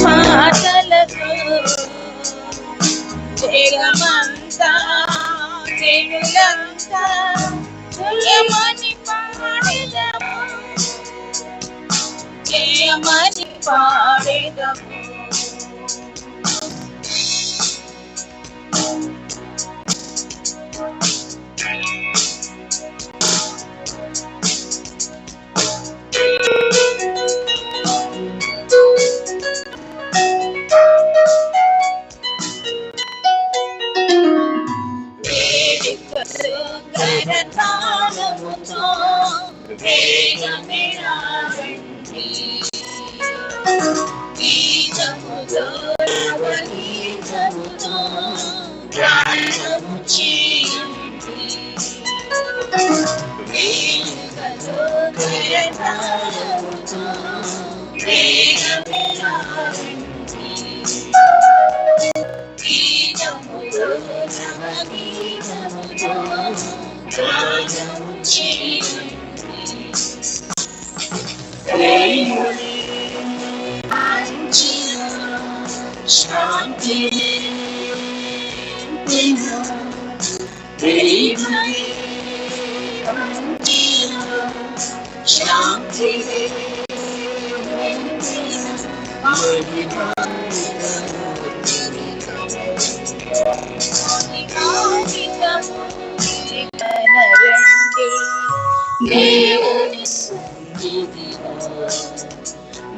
పాటలతో జగమంతా జనులంతా జయమని పాడెదము, జయమని పాడెదము. శాంతి శాంతి దేవుని సన్నిధిలో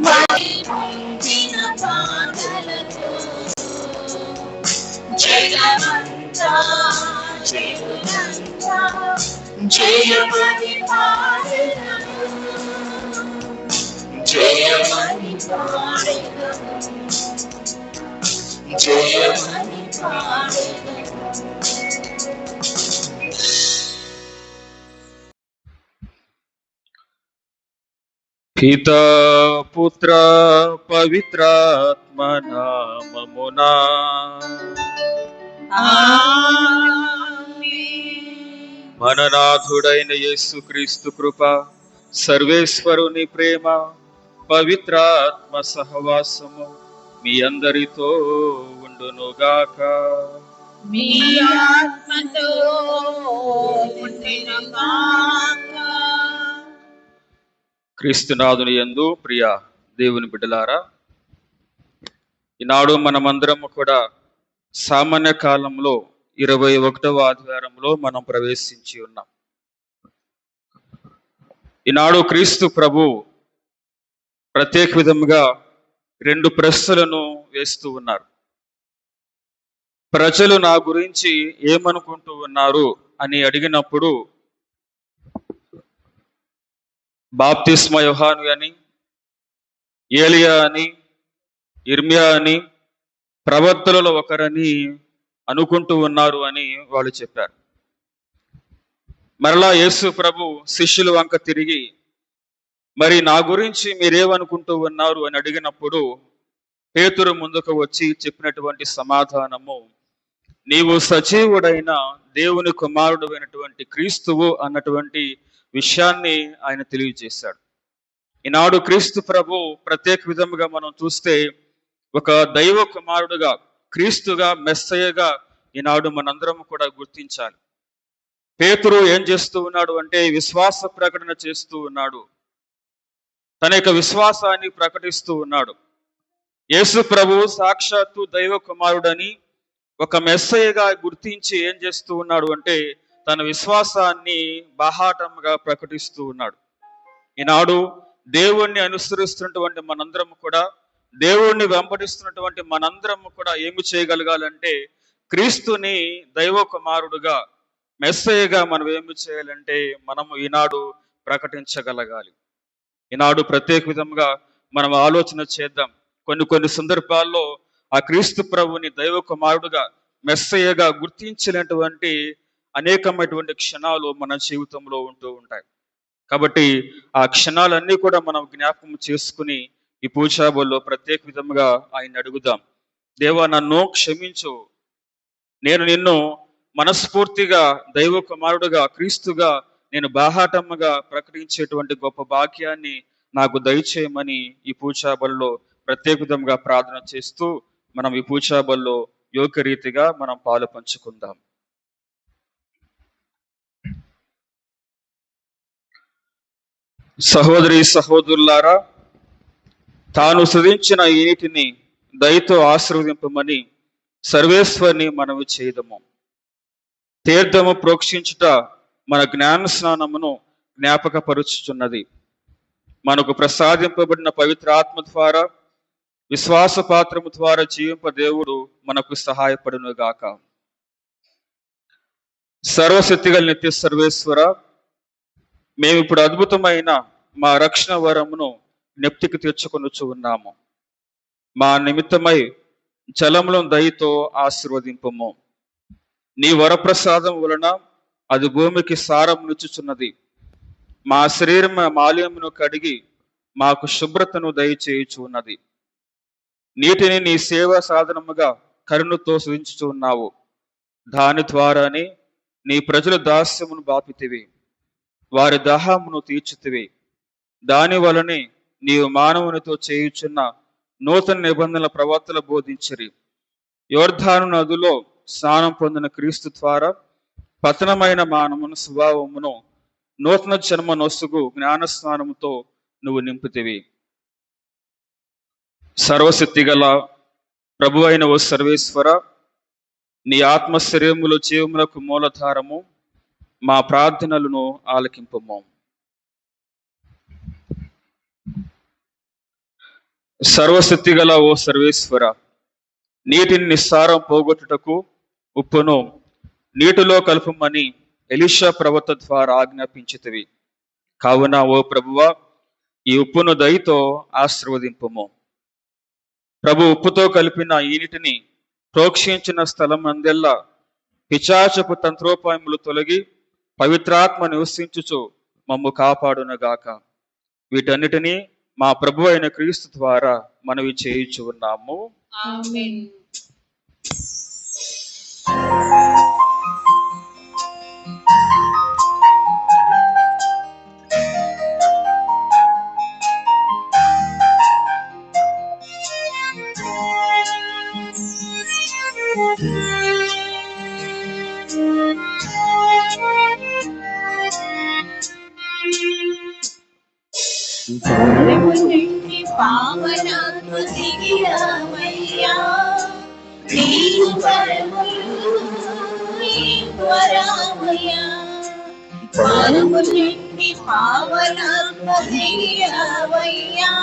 మరి పొందిన పాటలతో జగమంతా జనులంతా జయమని పాడెదము, జయమని పాడెదము, జయమని పాడెదము. పితా పుత్ర పవిత్రాత్మ నామమునా మననాథుడైన యేసుక్రీస్తు కృప, సర్వేశ్వరుని ప్రేమ, పవిత్రాత్మ సహవాసము మీ అందరితో ఉండునుగాక. మీ ఆత్మతో ఉండునుగాక. క్రీస్తునాథుని యందు ప్రియ దేవుని బిడ్డలారా, ఈనాడు మనమందరము కూడా సామాన్య కాలంలో 21వ ఆదివారంలో మనం ప్రవేశించి ఉన్నాం. ఈనాడు క్రీస్తు ప్రభు ప్రత్యేక విధముగా 2 ప్రశ్నలను వేస్తూ ఉన్నారు. ప్రజలు నా గురించి ఏమనుకుంటూ ఉన్నారు అని అడిగినప్పుడు బాప్తిస్మ యోహాను అని, ఏలియా అని, ఇర్మియా అని, ప్రవక్తలలో ఒకరని అనుకుంటూ ఉన్నారు అని వాళ్ళు చెప్పారు. మరలా యేసు ప్రభు శిష్యుల వంక తిరిగి, మరి నా గురించి మీరేమనుకుంటూ ఉన్నారు అని అడిగినప్పుడు పేతురు ముందుకు వచ్చి చెప్పినటువంటి సమాధానము, నీవు సజీవుడైన దేవుని కుమారుడు అయినటువంటి క్రీస్తువు అన్నటువంటి విషయాన్ని ఆయన తెలియజేశాడు. ఈనాడు క్రీస్తు ప్రభు ప్రత్యేక విధముగా మనం చూస్తే ఒక దైవ కుమారుడుగా, క్రీస్తుగా, మెస్సయ్యగా ఈనాడు మనందరం కూడా గుర్తించాలి. పేతురు ఏం చేస్తూ ఉన్నాడు అంటే విశ్వాస ప్రకటన చేస్తూ ఉన్నాడు, తన యొక్క విశ్వాసాన్ని ప్రకటిస్తూ ఉన్నాడు. యేసు ప్రభు సాక్షాత్తు దైవ కుమారుడని ఒక మెస్సయ్యగా గుర్తించి ఏం చేస్తూ ఉన్నాడు అంటే తన విశ్వాసాన్ని బాహాటంగా ప్రకటిస్తూ ఉన్నాడు. ఈనాడు దేవుణ్ణి అనుసరిస్తున్నటువంటి మనందరం కూడా, దేవుణ్ణి వెంబడిస్తున్నటువంటి మనందరం కూడా ఏమి చేయగలగాలంటే క్రీస్తుని దైవ కుమారుడుగా, మెస్సయ్యగా మనం ఏమి చేయాలంటే మనము ఈనాడు ప్రకటించగలగాలి. ఈనాడు ప్రత్యేక విధంగా మనం ఆలోచన చేద్దాం. కొన్ని సందర్భాల్లో ఆ క్రీస్తు ప్రభుని దైవ కుమారుడుగా, మెస్సయ్యగా గుర్తించినటువంటి అనేకమైనటువంటి క్షణాలు మన జీవితంలో ఉంటూ ఉంటాయి. కాబట్టి ఆ క్షణాలన్నీ కూడా మనం జ్ఞాపకం చేసుకుని ఈ పూజాబల్లో ప్రత్యేక విధంగా ఆయన అడుగుదాం. దేవా, నన్ను క్షమించు, నేను నిన్ను మనస్ఫూర్తిగా దైవ కుమారుడుగా, క్రీస్తుగా నేను బాహాటమ్మగా ప్రకటించేటువంటి గొప్ప భాగ్యాన్ని నాకు దయచేయమని ఈ పూజాబల్లో ప్రత్యేక విధంగా ప్రార్థన చేస్తూ మనం ఈ పూజా బలిలో యోగ్యరీతిగా మనం పాలు పంచుకుందాం. సహోదరి సహోదరులారా, తాను సృజించిన ఈ నీటిని దయతో ఆశీర్వదింపమని సర్వేశ్వరిని మనవి చేయదము. తీర్థము ప్రోక్షించుట మన జ్ఞాన స్నానమును జ్ఞాపకపరుచుచున్నది. మనకు ప్రసాదింపబడిన పవిత్ర ఆత్మ ద్వారా విశ్వాస పాత్రము ద్వారా జీవింప దేవుడు మనకు సహాయపడును గాక. సర్వశక్తిగల నిత్య సర్వేశ్వర, మేము ఇప్పుడు అద్భుతమైన మా రక్షణ వరమును జ్ఞప్తికి తెచ్చుకొనుచు ఉన్నాము. మా నిమిత్తమై జలములను దయతో ఆశీర్వదింపము. నీ వరప్రసాదం వలన అది భూమికి సారం నిచ్చుచున్నది. మా శరీరం మాల్యమును కడిగి మాకు శుభ్రతను దయచేయుచు ఉన్నది. నీటిని నీ సేవా సాధనముగా కరుణతో సృజించుచు ఉన్నావు. దాని ద్వారానే నీ ప్రజల దాస్యమును బాపితివి, వారి దాహమును తీర్చుతివి. దాని వలనే నీవు మానవునితో చేయుచున్న నూతన నిబంధనల ప్రవర్తన బోధించిరి. యోర్ధాను నదిలో స్నానం పొందిన క్రీస్తు ద్వారా పతనమైన మానవుని స్వభావమును నూతన జన్మ నొసుగు జ్ఞాన స్నానముతో నువ్వు నింపుతివి. సర్వశక్తిగల ప్రభు అయిన ఓ సర్వేశ్వర, నీ ఆత్మశరీరములు జీవములకు మూలధారము, మా ప్రార్థనలను ఆలకింపము. సర్వశక్తిగల ఓ సర్వేశ్వర, నీటిని నిస్సారం పోగొట్టుటకు ఉప్పును నీటిలో కలుపమని ఎలీషా ప్రవక్త ద్వారా ఆజ్ఞాపించితివి. కావున ఓ ప్రభువా, ఈ ఉప్పును దయతో ఆశీర్వదింపము. ప్రభు ఉప్పుతో కలిపిన ఈ నీటిని ప్రోక్షించిన స్థలం అందెల్లా పిశాచపు తంత్రోపాయములు తొలగి పవిత్రాత్మ నివసించుచు మమ్ము కాపాడునగాక. వీటన్నిటినీ మా ప్రభు అయిన క్రీస్తు ద్వారా మనవి చేయుచు ఉన్నాము. ఆమేన్. నిండి పావనాత్మ దిగిరామయ్యా, నీవు వరములు వరామయ్యా. వరము నిండి పావనాత్మ దిగిరామయ్యా,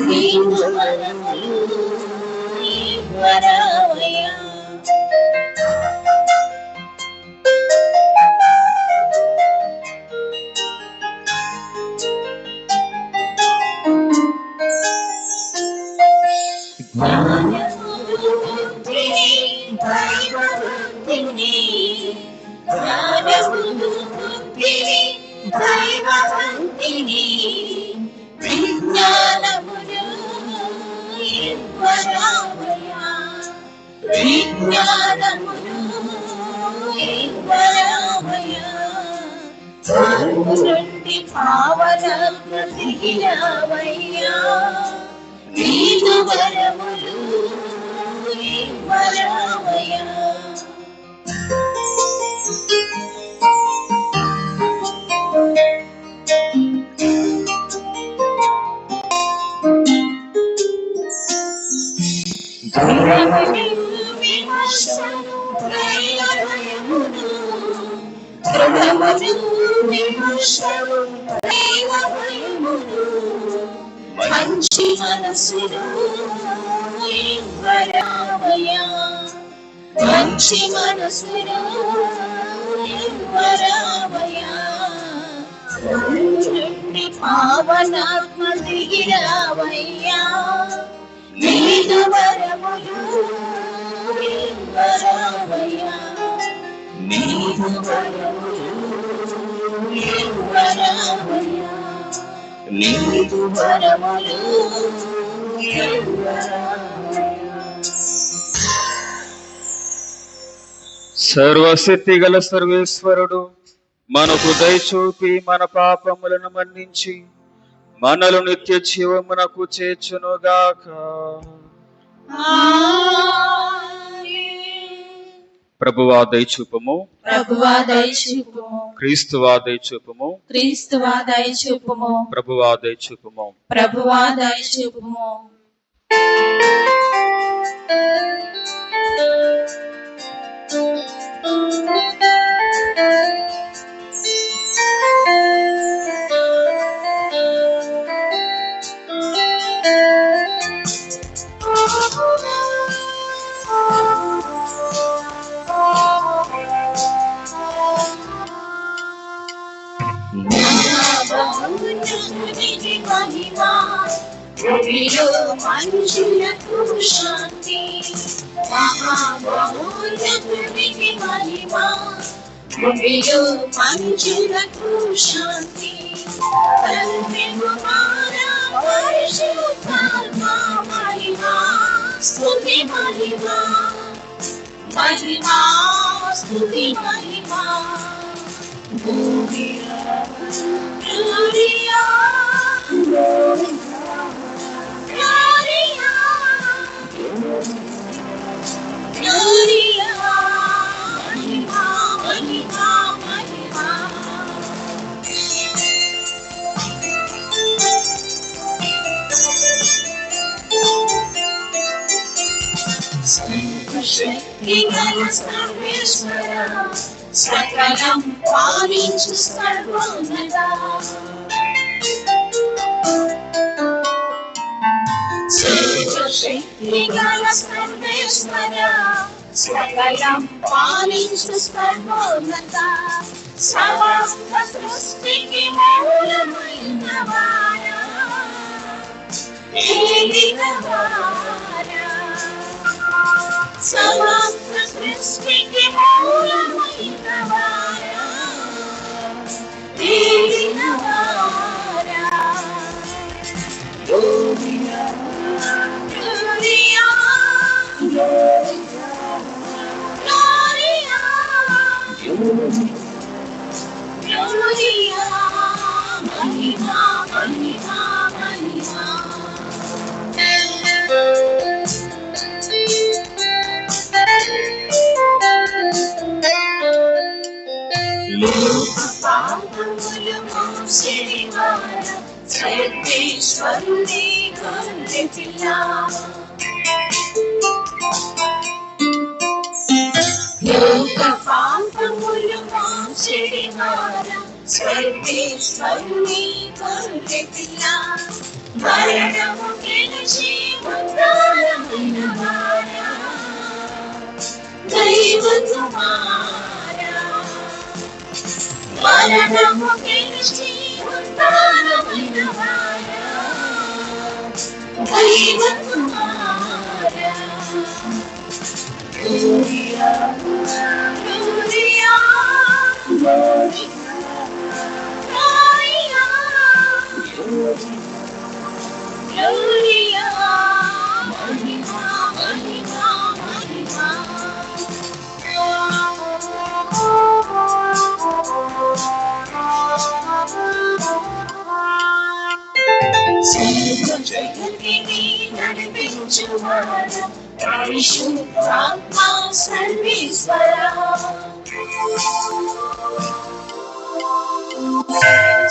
నీవు వరములు వరామయ్యా. పావనాత్మ దిగిరామయ్యా, నీవు వరములు వరామయ్యా. మంచి మనసును వరామయ్యా, మంచి మనసును వరామయ్యా. నుండి పావనాత్మ దిగిరామయ్యా, నీదు వరములు వరామయ్యా, నీదు వరములు వరామయ్యా, నీదు వరములు వరామయ్యా. సర్వశక్తి గల సర్వేశ్వరుడు మనకు దయ చూపి మన పాపములను మన్నించి మనలు నిత్య జీవమునకు చేర్చునుగాక. ప్రభువా దయచూపుము. ప్రభువా దయచూపుము. క్రీస్తువా దయచూపుము. క్రీస్తువా దయచూపుము. ప్రభువా దయచూపుము. ప్రభువా దయచూపుము. మహాబహుజనునికి మహిమ, భూమిలో మనుషులకు శాంతి. మహాబహుజనునికి మహిమ, భూమిలో మనుషులకు శాంతి. కల్పెము మారా పరిశుద్ధాత్మ మహిమ, స్తుతి మహిమ, మహిమ స్తుతి మహిమ. Gloria, Gloria, Gloria, Gloria, Mahima, Mahima, Mahima. Sarvashaktigala Sarveshwara, సకలం పాలించు సర్వోన్నత. సర్వశక్తిగల సర్వేశ్వర, సకలం పాలించు సర్వోన్నత. సమస్త సృష్టికి మూలమైన వారా, ఏలిన వారా, సమస్త సృష్టికి మూలమైన వారా, ఏలిన వారా. Gloria, Gloria, Gloria, Gloria, Mahima, Mahima, Mahima. లోక పాపములు మోసినవాడ, సర్వేశ్వరుని గొర్రె పిల్ల. లోక పాపములు మోసినవాడ, సర్వేశ్వరుని గొర్రె పిల్ల. మరణము గెలిచి ఉద్ధారమైన వాడా, దైవ కుమారా. మరణము గెలిచి ఉద్ధారమైన వాడా, దైవ కుమారా. Gloria, Gloria, Gloria, Gloria, Mahima, Mahima, Mahima. సర్వ జగతిని నడిపించువాడ, పరిశుద్ధాత్మ సర్వేశ్వర.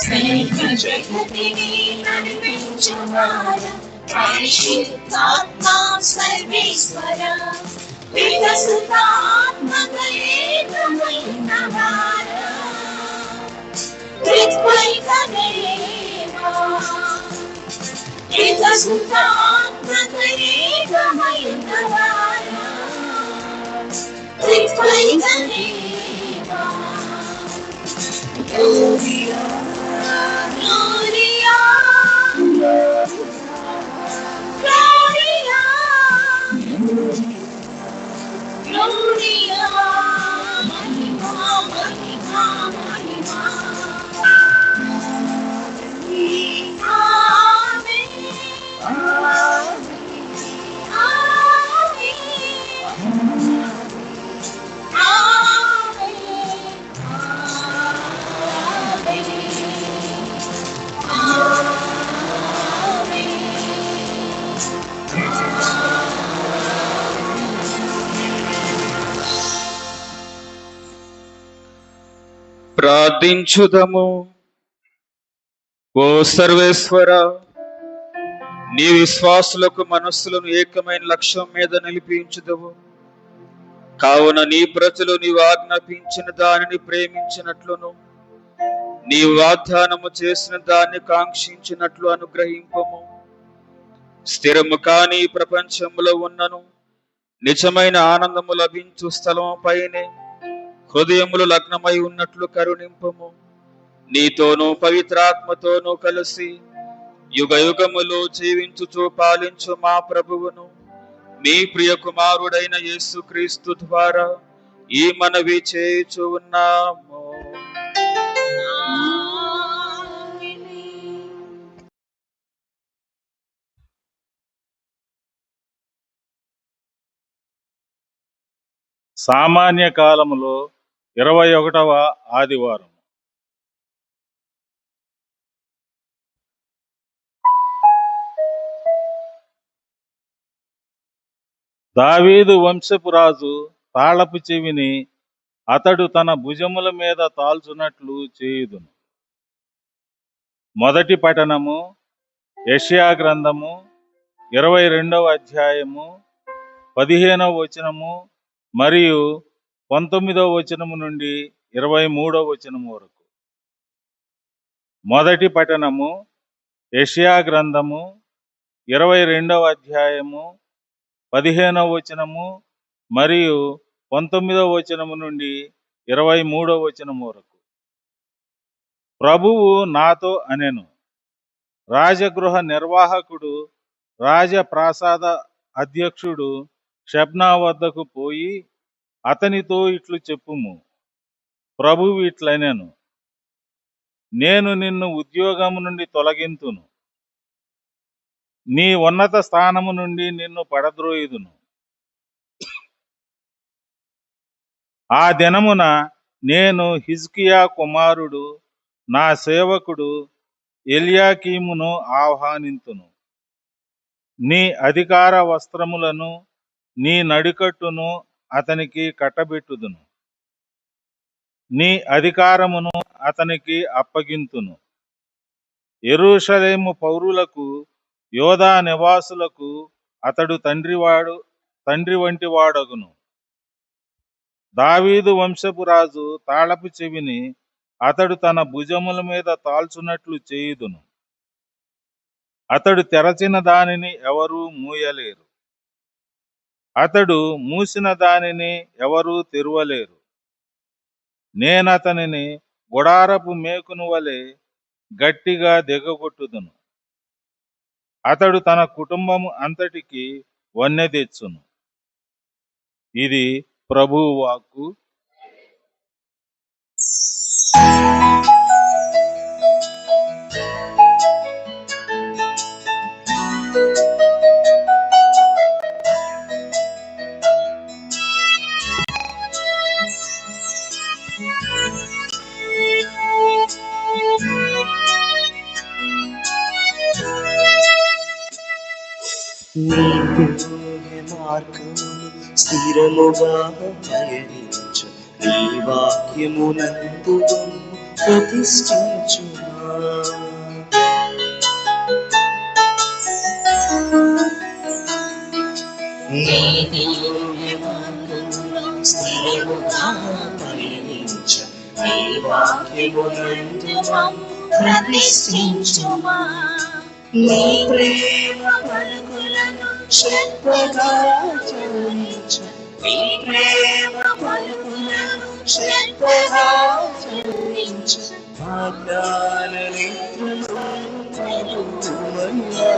సర్వ జగతిని నడిపించువాడ, పరిశుద్ధాత్మ సర్వేశ్వర. వికసితాత్మక ఏకమైన వాడా, త్రిత్వైక దేవా. వికసితాత్మక ఏకమైన వాడా, త్రిత్వైక దేవా. Gloria, Gloria, Gloria, Gloria, Mahima, Mahima, Mahima. Amen, Amen, Amen, Amen. ప్రార్థించుదము. ఓ సర్వేశ్వర, నీ విశ్వాసులకు మనస్సులను ఏకమైన లక్ష్యం మీద నిలిపించుదవు. కావున నీ ప్రజలు నీవు ఆజ్ఞాపించిన దానిని ప్రేమించినట్లును, నీ వాగ్దానము చేసిన దాన్ని కాంక్షించినట్లు అనుగ్రహింపము. స్థిరము కాని ప్రపంచంలో ఉన్నను నిజమైన ఆనందము లభించు స్థలముపైనే హృదయములు లగ్నమై ఉన్నట్లు కరుణింపము. నీతోనూ పవిత్రాత్మతోనూ కలిసి యుగ యుగములు జీవించుచు పాలించు మా ప్రభువును, మీ ప్రియ కుమారుడైన యేసుక్రీస్తు ద్వారా ఈ మనవి చేయుచు ఉన్నాము. సామాన్య కాలములో 21వ ఆదివారం. దావీదు వంశపు రాజు తాళపు చెవిని అతడు తన భుజముల మీద తాల్చున్నట్లు చేయుదును. మొదటి పఠనము యెషయా గ్రంథము 22వ అధ్యాయము 15వ వచనము మరియు 19వ వచనము నుండి 23వ వచనము వరకు. మొదటి పఠనము యెషయా గ్రంథము 22వ అధ్యాయము 15వ వచనము మరియు 19వ వచనము నుండి 23వ వచనము వరకు. ప్రభువు నాతో అనెను, రాజగృహ నిర్వాహకుడు రాజప్రాసాద అధ్యక్షుడు షెబ్నా వద్దకు పోయి అతనితో ఇట్లు చెప్పుము, ప్రభువు ఇట్లనెను, నేను నిన్ను ఉద్యోగము నుండి తొలగింతును, నీ ఉన్నత స్థానము నుండి నిన్ను పడద్రోయుదును. ఆ దినమున నేను హిజ్కియా కుమారుడు నా సేవకుడు ఎల్యాకీమును ఆహ్వానింతును. నీ అధికార వస్త్రములను నీ నడికట్టును అతనికి కట్టబెట్టుదును. నీ అధికారమును అతనికి అప్పగింతును. యెరూషలేము పౌరులకు యోధా నివాసులకు అతడు తండ్రి వంటి వాడగును. దావీదు వంశపు రాజు తాళపు చెవిని అతడు తన భుజముల మీద తాల్చున్నట్లు చేయుదును. అతడు తెరచిన దానిని ఎవరూ మూయలేరు, అతడు మూసిన దానిని ఎవరూ తెరువలేరు. నేనతనిని గుడారపు మేకును వలె గట్టిగా దిగగొట్టుదును. అతడు తన కుటుంబము అంతటికి వన్నె తెచ్చును. ఇది ప్రభువు వాక్కు. మార్గము స్థిరముగా పయనించు, నీ వాక్యమునందు ప్రతిష్ఠించుమా. స్థిరముగా పయనించు, నీ వాక్యమునందు ప్రతిష్ఠించుమా. నీ ప్రేమ పలుకులను శ్రద్ధగా ఆచరించు, నీ ప్రేమ పలుకులను శ్రద్ధగా ఆచరించు. వాగ్దాన నేత్రములను తెరువయ్యా,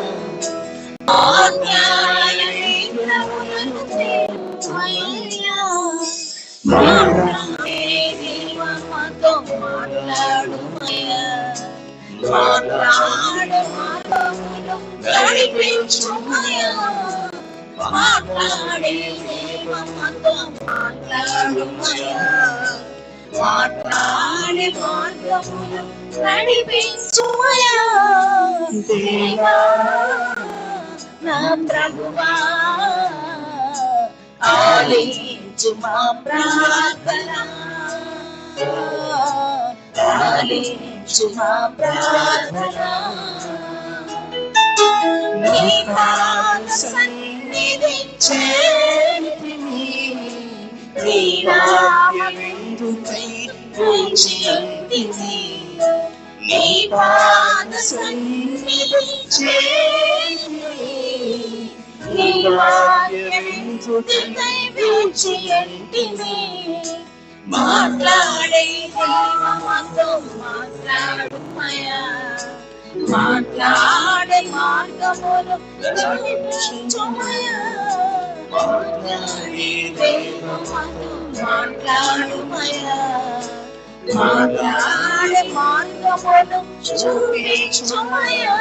వాగ్దాన నేత్రములను తెరువయ్యా. మాట్లాడే దేవా మాతో మాట్లాడుమయ్యా, మాట్లాడే మార్గములో నడిపించుమయ్యా. మాట్లాడే దేవా మాతో మాట్లాడుమయ్యా, మాట్లాడే మార్గములో నడిపించుమయ్యా. దేవా నా ప్రభువా, ఆలకించు మా ప్రార్థన, ఆలించు మా ప్రార్థన నీ పాద సన్నిధి చేరితిమి నీ వాక్యమెందుకై వేచియుంటిమి నీ పాద సన్నిధి చేరితిమి నీ వాక్యమెందుకై వేచియుంటిమి మాట్లాడే దైవమతో మాట్లాడుమయా మాట్లాడే మార్గములు చూపించుమయా మాట్లాడే దైవమతో మాట్లాడుమయా మాట్లాడే మార్గములు చూపించుమయా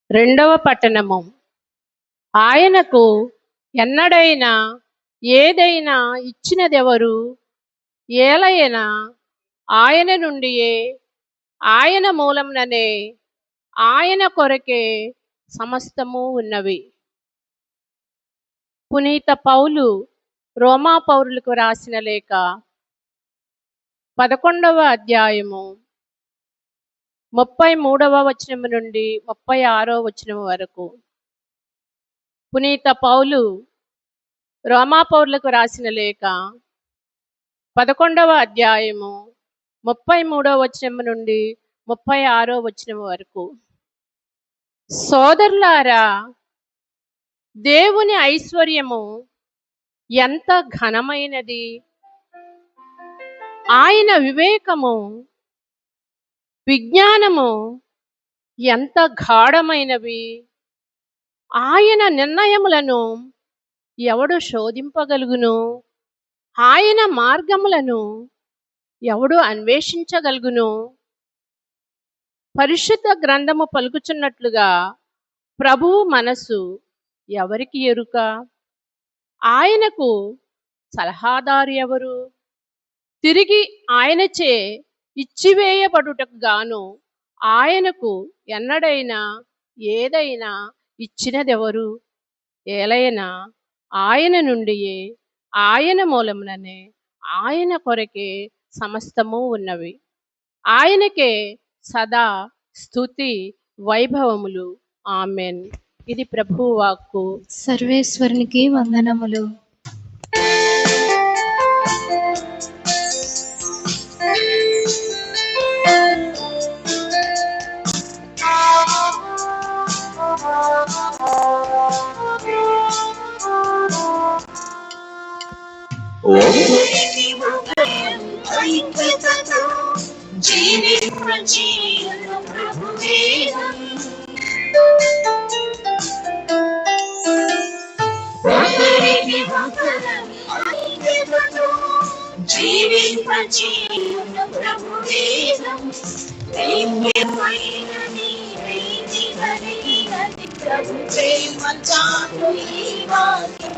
రెండవ పట్టణము. ఆయనకు ఎన్నడైనా ఏదైనా ఇచ్చినదెవరు? ఏలయనా ఆయన నుండియే, ఆయన మూలంననే, ఆయన కొరకే సమస్తము ఉన్నవి. పునీత పౌలు రోమా పౌరులకు రాసిన లేఖ 11వ అధ్యాయము 33వ వచనం నుండి 36వ వచనం వరకు. పునీత పౌలు రోమా పౌరులకు రాసిన లేఖ 11వ అధ్యాయము 33వ వచనం నుండి 36వ వచనం వరకు. సోదరులారా, దేవుని ఐశ్వర్యము ఎంత ఘనమైనది, ఆయన వివేకము విజ్ఞానము ఎంత గాఢమైనవి, ఆయన నిర్ణయములను ఎవడు శోధింపగలుగును? ఆయన మార్గములను ఎవడు అన్వేషించగలుగును? పరిశుద్ధ గ్రంథము పలుకుచున్నట్లుగా ప్రభువు మనసు ఎవరికి ఎరుక? ఆయనకు సలహాదారు ఎవరు? తిరిగి ఆయనచే ఇచ్చివేయబడుటకు గాను ఆయనకు ఎన్నడైనా ఏదైనా ఇచ్చినదెవరు? ఏలైనా ఆయన నుండియే, ఆయన మూలముననే, ఆయన కొరకే సమస్తము ఉన్నవి. ఆయనకే సదా స్తుతి వైభవములు. ఆమెన్. ఇది ప్రభువు వాక్కు. సర్వేశ్వరునికి వందనములు. జీవింపజేయును ప్రభువేదం. ఒకరికి ఒకరం ఐక్యతతో జీవింపజేయును ప్రభువేదం. దివ్యమైనది ప్రీతి కలిగినది ప్రభు ప్రేమ చాటు ఈ వాక్యం.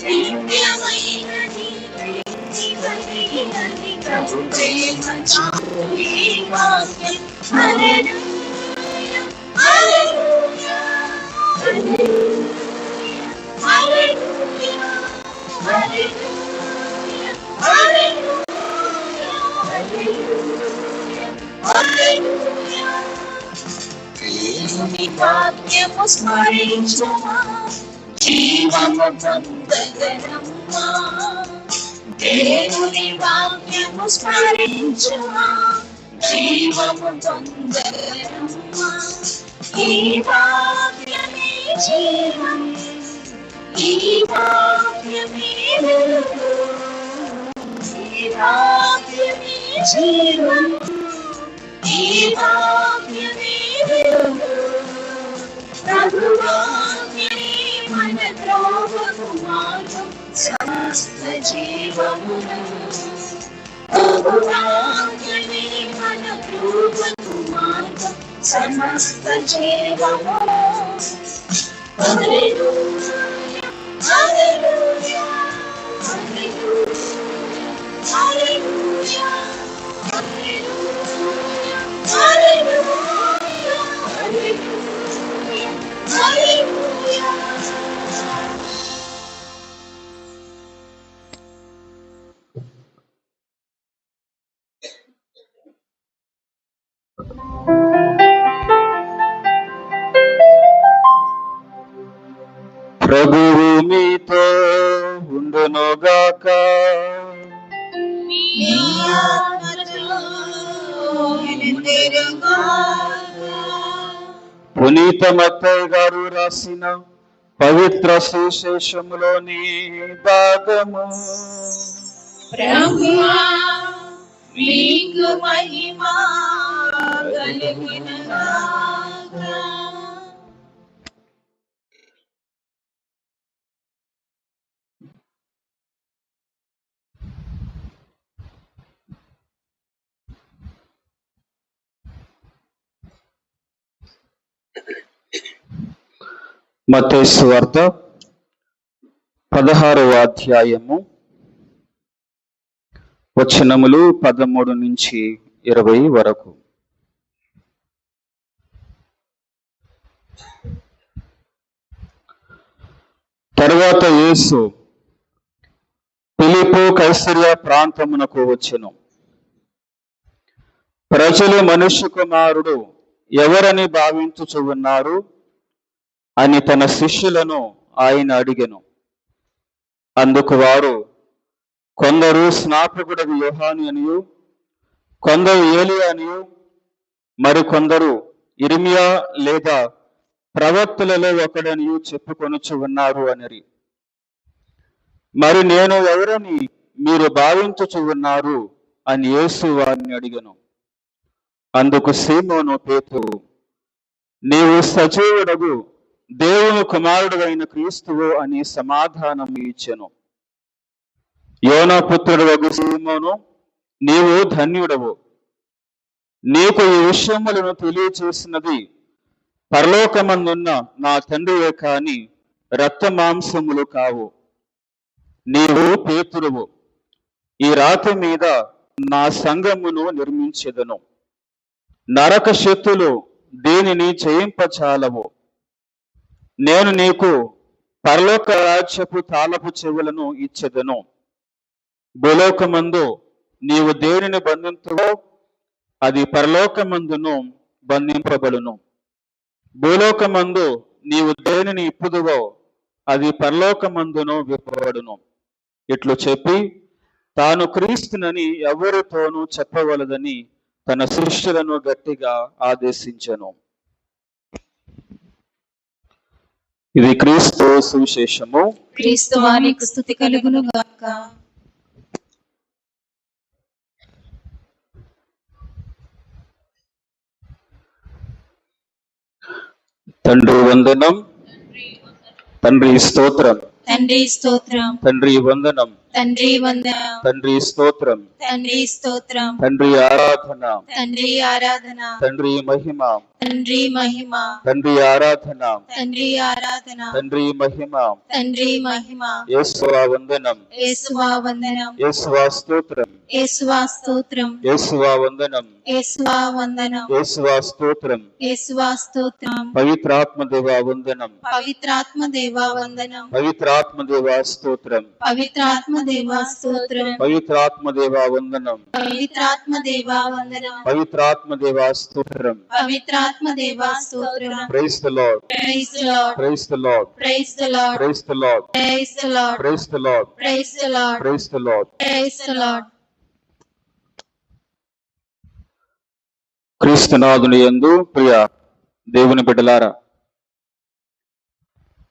దివ్యమైనది ప్రీతి కలిగినది ప్రభు ప్రేమ చాటు ఈ వాక్యం. హల్లెలూయా హల్లెలూయా హల్లెలూయా హల్లెలూయా హల్లెలూయా హల్లెలూయా హల్లెలూయా. దేవుని వాక్యము స్మరించుమా, జీవము పొందగలమా. దేవుని వాక్యము స్మరించుమా, జీవము పొందగలమా. ఈ వాక్యమే జీవం, ఈ వాక్యమే వెలుగు, ఈ వాక్యమే జీవం, ఈ వాక్యమే వెలుగు. ప్రభు వాక్యమే మన త్రోవకు మార్గం, సమస్త జీవమును ప్రభువాజ్ఞనే మన కృపకు మార్గం సమస్త జీవమును హల్లెలూయా హల్లెలూయా హల్లెలూయా హల్లెలూయా హల్లెలూయా హల్లెలూయా హల్లెలూయా. ప్రభువు మీతో ఉండునుగాక. నీ ఆత్మతో ఉండునుగాక. పునీత మత్తయి గారు రాసిన పవిత్ర సువిశేషములోని భాగము. ప్రభువా మీకు మహిమ కలుగునుగాక. మత్తయి సువార్త 16వ అధ్యాయము వచనములు 13 నుంచి 20 వరకు. తరువాత యేసు ఫిలిప్పు కైసరియా ప్రాంతమునకు వచ్చెను. ప్రజలు మనుష్య కుమారుడు ఎవరని భావించుచు ఉన్నారు అని తన శిష్యులను ఆయన అడిగెను. అందుకు వారు, కొందరు స్నాపకుడగు యోహాను అనియు, కొందరు ఏలియా అనియు, మరికొందరు ఇర్మియా లేదా ప్రవక్తలలో ఒకడనియు చెప్పుకొనుచు ఉన్నారు అనిరి. మరి నేను ఎవరని మీరు భావించుచు ఉన్నారు అని యేసు వారిని అడిగెను. అందుకు సీమోను పేతురు, నీవు సజీవుడగు దేవుని కుమారుడు అయిన క్రీస్తువు అని సమాధానం ఇచ్చెను. యోనా పుత్రుడు వగు సీమోను, నీవు ధన్యుడవు. నీకు ఈ విషయములను తెలియచేసినది పరలోకమందున్న నా తండ్రియే కాని రక్త మాంసములు కావు. నీవు పేతురువు, ఈ రాతి మీద నా సంఘమును నిర్మించెదను. నరక శక్తులు దీనిని జయింపచాలవు. నేను నీకు పరలోక రాజ్యపు తాళపు చెవులను ఇచ్చెదను. భూలోకమందు నీవు దేనిని బంధింతువో అది పరలోకమందును బంధింపబడును. భూలోకమందు నీవు దేనిని ఇప్పుదువో అది పరలోకమందును విప్పబడును. ఇట్లు చెప్పి తాను క్రీస్తునని ఎవరితోనూ చెప్పవలదని తన శిష్యులను గట్టిగా ఆదేశించెను. ఇది క్రీస్తు సువిశేషము. క్రీస్తు వారికి స్తుతి కలుగును గాక. తండ్రి వందనం. తండ్రి స్తోత్రం. తండ్రి స్తోత్రం. తండ్రి వందనం. తండ్రి వందనం. తండ్రి స్తోత్రం. తండ్రి స్తోత్రం. తండ్రి ఆరాధన. తండ్రి ఆరాధన. తండ్రి మహిమ. తండ్రి మహిమ. తండ్రి ఆరాధన. తండ్రి ఆరాధన. తండ్రి మహిమ. తండ్రి మహిమ. యేసువా వందనం. యేసువా వందనం. యేసువా స్తోత్రం. యేసువా స్తోత్రం. యేసువా వందనం. యేసువా వందనం. యేసువా స్తోత్రం. యేసువా స్తోత్రం. పవిత్రాత్మ దేవా వందనం. పవిత్రాత్మ దేవా వందనం. పవిత్రాత్మ దేవా స్తోత్రం. పవిత్రాత్మ దేవా స్తోత్రం. పవిత్రాత్మ దేవా వందనం. పవిత్రాత్మ దేవా వందనం. పవిత్రాత్మ దేవా స్తోత్రం. పవిత్రాత్మ దేవా స్తోత్రం. Praise the Lord. Praise the Lord. Praise the Lord. Praise the Lord. Praise the Lord. Praise the Lord. Praise the Lord. Praise the Lord. Praise the Lord. Praise the Lord. క్రీస్తునాథుని యందు ప్రియ దేవుని బిడ్డలారా,